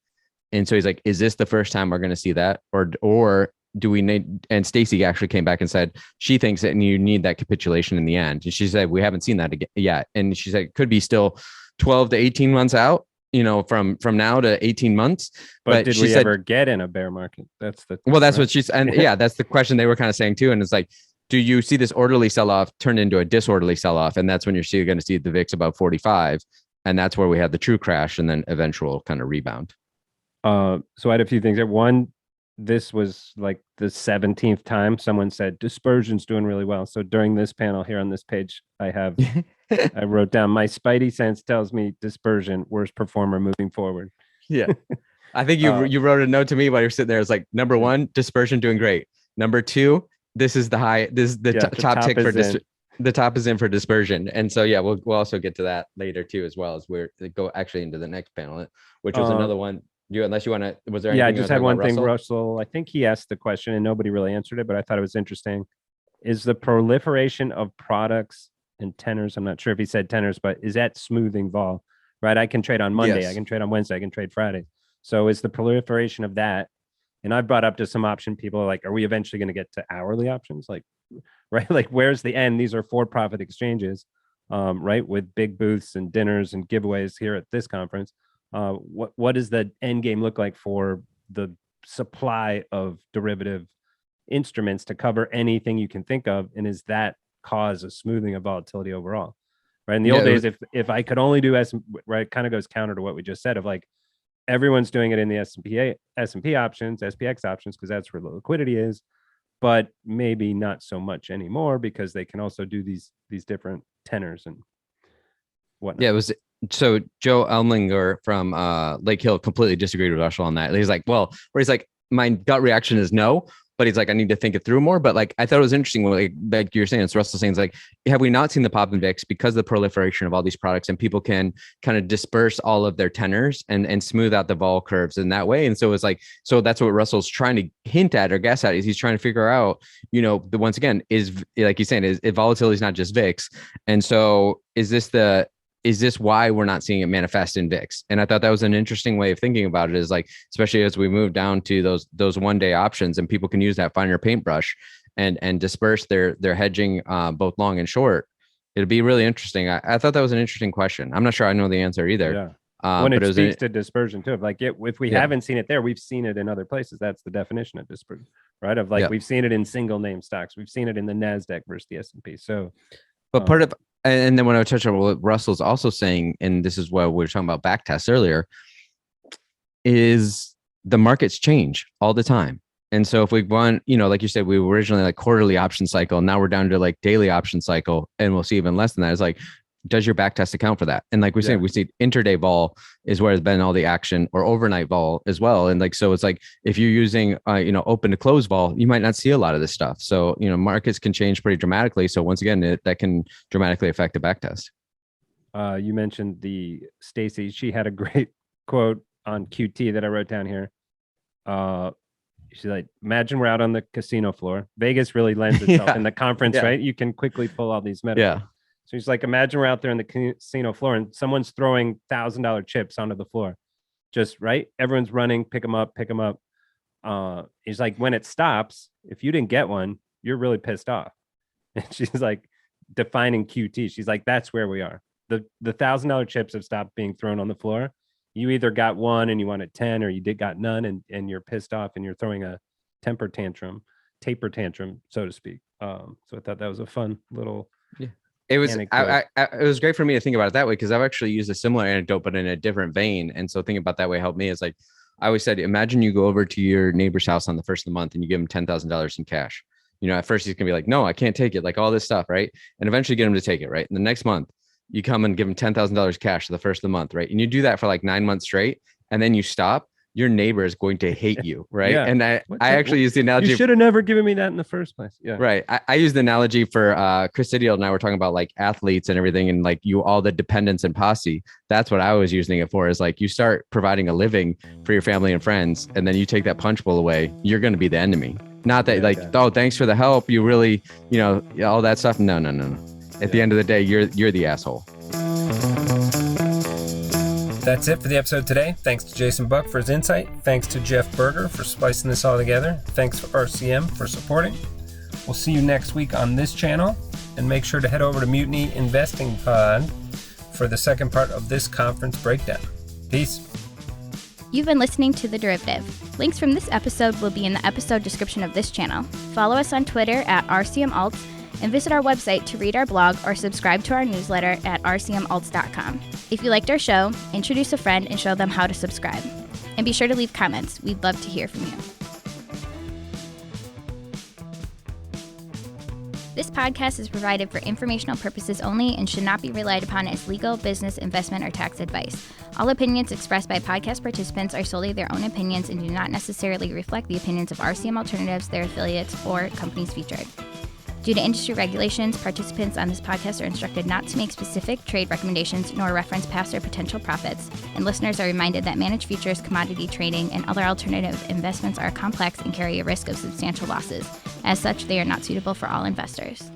And so he's like, is this the first time we're going to see that? Or do we need, and Stacy actually came back and said, she thinks that you need that capitulation in the end. And she said, we haven't seen that yet. And she said, it could be still 12 to 18 months out. From now to 18 months. But did we ever get in a bear market? That's what she's, and yeah, that's the question they were kind of saying too. And it's like, do you see this orderly sell-off turn into a disorderly sell-off? And that's when you're going to see the VIX above 45. And that's where we had the true crash and then eventual kind of rebound. So I had a few things. One, this was like the 17th time someone said Dispersion's doing really well. So during this panel here on this page, I wrote down my spidey sense tells me Dispersion, worst performer moving forward. Yeah. I think you wrote a note to me while you're sitting there. It's like, number one, Dispersion doing great. Number two, this is the top tick for the top is in for Dispersion. And so, yeah, we'll also get to that later too, as well as we're go actually into the next panel, which was another one. Unless you want to, was there anything? Yeah, I just had one thing, Russell. I think he asked the question and nobody really answered it, but I thought it was interesting. Is the proliferation of products and tenors, I'm not sure if he said tenors, but is that smoothing vol, right? I can trade on Monday, yes. I can trade on Wednesday, I can trade Friday. So is the proliferation of that, and I've brought up to some option people like, are we eventually going to get to hourly options? Like, right? Like, where's the end? These are for-profit exchanges, right? With big booths and dinners and giveaways here at this conference. What does the end game look like for the supply of derivative instruments to cover anything you can think of? And is that cause a smoothing of volatility overall? Right. In the old days, if I could only do right, it kind of goes counter to what we just said of like, everyone's doing it in the S&P options, SPX options, because that's where the liquidity is, but maybe not so much anymore because they can also do these different tenors and whatnot. Yeah, it was. So Joe Elmlinger from Lake Hill completely disagreed with Russell on that. He's like, my gut reaction is no. but he's like, I need to think it through more. But like, I thought it was interesting when like you're saying, it's Russell saying, it's like, have we not seen the pop in VIX because of the proliferation of all these products, and people can kind of disperse all of their tenors and smooth out the vol curves in that way. And so it's like, so that's what Russell's trying to hint at or guess at, is he's trying to figure out, once again, is like he's saying, is volatility is not just VIX. And so is this why we're not seeing it manifest in VIX? And I thought that was an interesting way of thinking about it, is like, especially as we move down to those one-day options, and people can use that finer paintbrush and disperse their hedging both long and short. It'll be really interesting. I thought that was an interesting question. I'm not sure I know the answer either. Yeah. When it speaks to dispersion too, like if we haven't seen it there, we've seen it in other places. That's the definition of dispersion, right? Of like, we've seen it in single name stocks. We've seen it in the NASDAQ versus the S&P. So, but part of, and then when I touch on what Russell's also saying, and this is what we were talking about backtests earlier, is the markets change all the time. And so if we want, like you said, we were originally like quarterly option cycle, now we're down to like daily option cycle, and we'll see even less than that. It's like, does your backtest account for that? And like we said, we see intraday vol is where has been all the action, or overnight vol as well. And like, so it's like, if you're using, open to close vol, you might not see a lot of this stuff. So, markets can change pretty dramatically. So once again, that can dramatically affect the backtest. You mentioned the Stacy. She had a great quote on QT that I wrote down here. She's like, imagine we're out on the casino floor. Vegas really lends itself in the conference, right? You can quickly pull all these metaphors. So he's like, imagine we're out there on the casino floor and someone's throwing $1,000 chips onto the floor. Just right. Everyone's running, pick them up. He's like, when it stops, if you didn't get one, you're really pissed off. And she's like, defining QT. She's like, that's where we are. The $1,000 chips have stopped being thrown on the floor. You either got one and you wanted 10, or you got none and you're pissed off and you're throwing a taper tantrum, so to speak. So I thought that was a fun little It was it was great for me to think about it that way, because I've actually used a similar anecdote, but in a different vein. And so thinking about that way helped me. Is like, I always said, imagine you go over to your neighbor's house on the first of the month and you give him $10,000 in cash. At first he's gonna be like, no, I can't take it. Like all this stuff, right? And eventually get him to take it, right? And the next month you come and give him $10,000 cash for the first of the month, right? And you do that for like 9 months straight, and then you stop. Your neighbor is going to hate you, right? And I actually use the analogy. You should have never given me that in the first place. Yeah. Right. I use the analogy for Chris Idiot and I were talking about like athletes and everything, and like all the dependents and posse. That's what I was using it for, is like, you start providing a living for your family and friends, and then you take that punch bowl away, you're going to be the enemy. Not that oh, thanks for the help. You really, all that stuff. No. At the end of the day, you're the asshole. That's it for the episode today. Thanks to Jason Buck for his insight. Thanks to Jeff Berger for splicing this all together. Thanks for RCM for supporting. We'll see you next week on this channel. And make sure to head over to Mutiny Investing Pod for the second part of this conference breakdown. Peace. You've been listening to The Derivative. Links from this episode will be in the episode description of this channel. Follow us on Twitter at RCMAlts, and visit our website to read our blog or subscribe to our newsletter at rcmalts.com. If you liked our show, introduce a friend and show them how to subscribe. And be sure to leave comments. We'd love to hear from you. This podcast is provided for informational purposes only and should not be relied upon as legal, business, investment, or tax advice. All opinions expressed by podcast participants are solely their own opinions and do not necessarily reflect the opinions of RCM Alternatives, their affiliates, or companies featured. Due to industry regulations, participants on this podcast are instructed not to make specific trade recommendations nor reference past or potential profits, and listeners are reminded that managed futures, commodity trading, and other alternative investments are complex and carry a risk of substantial losses. As such, they are not suitable for all investors.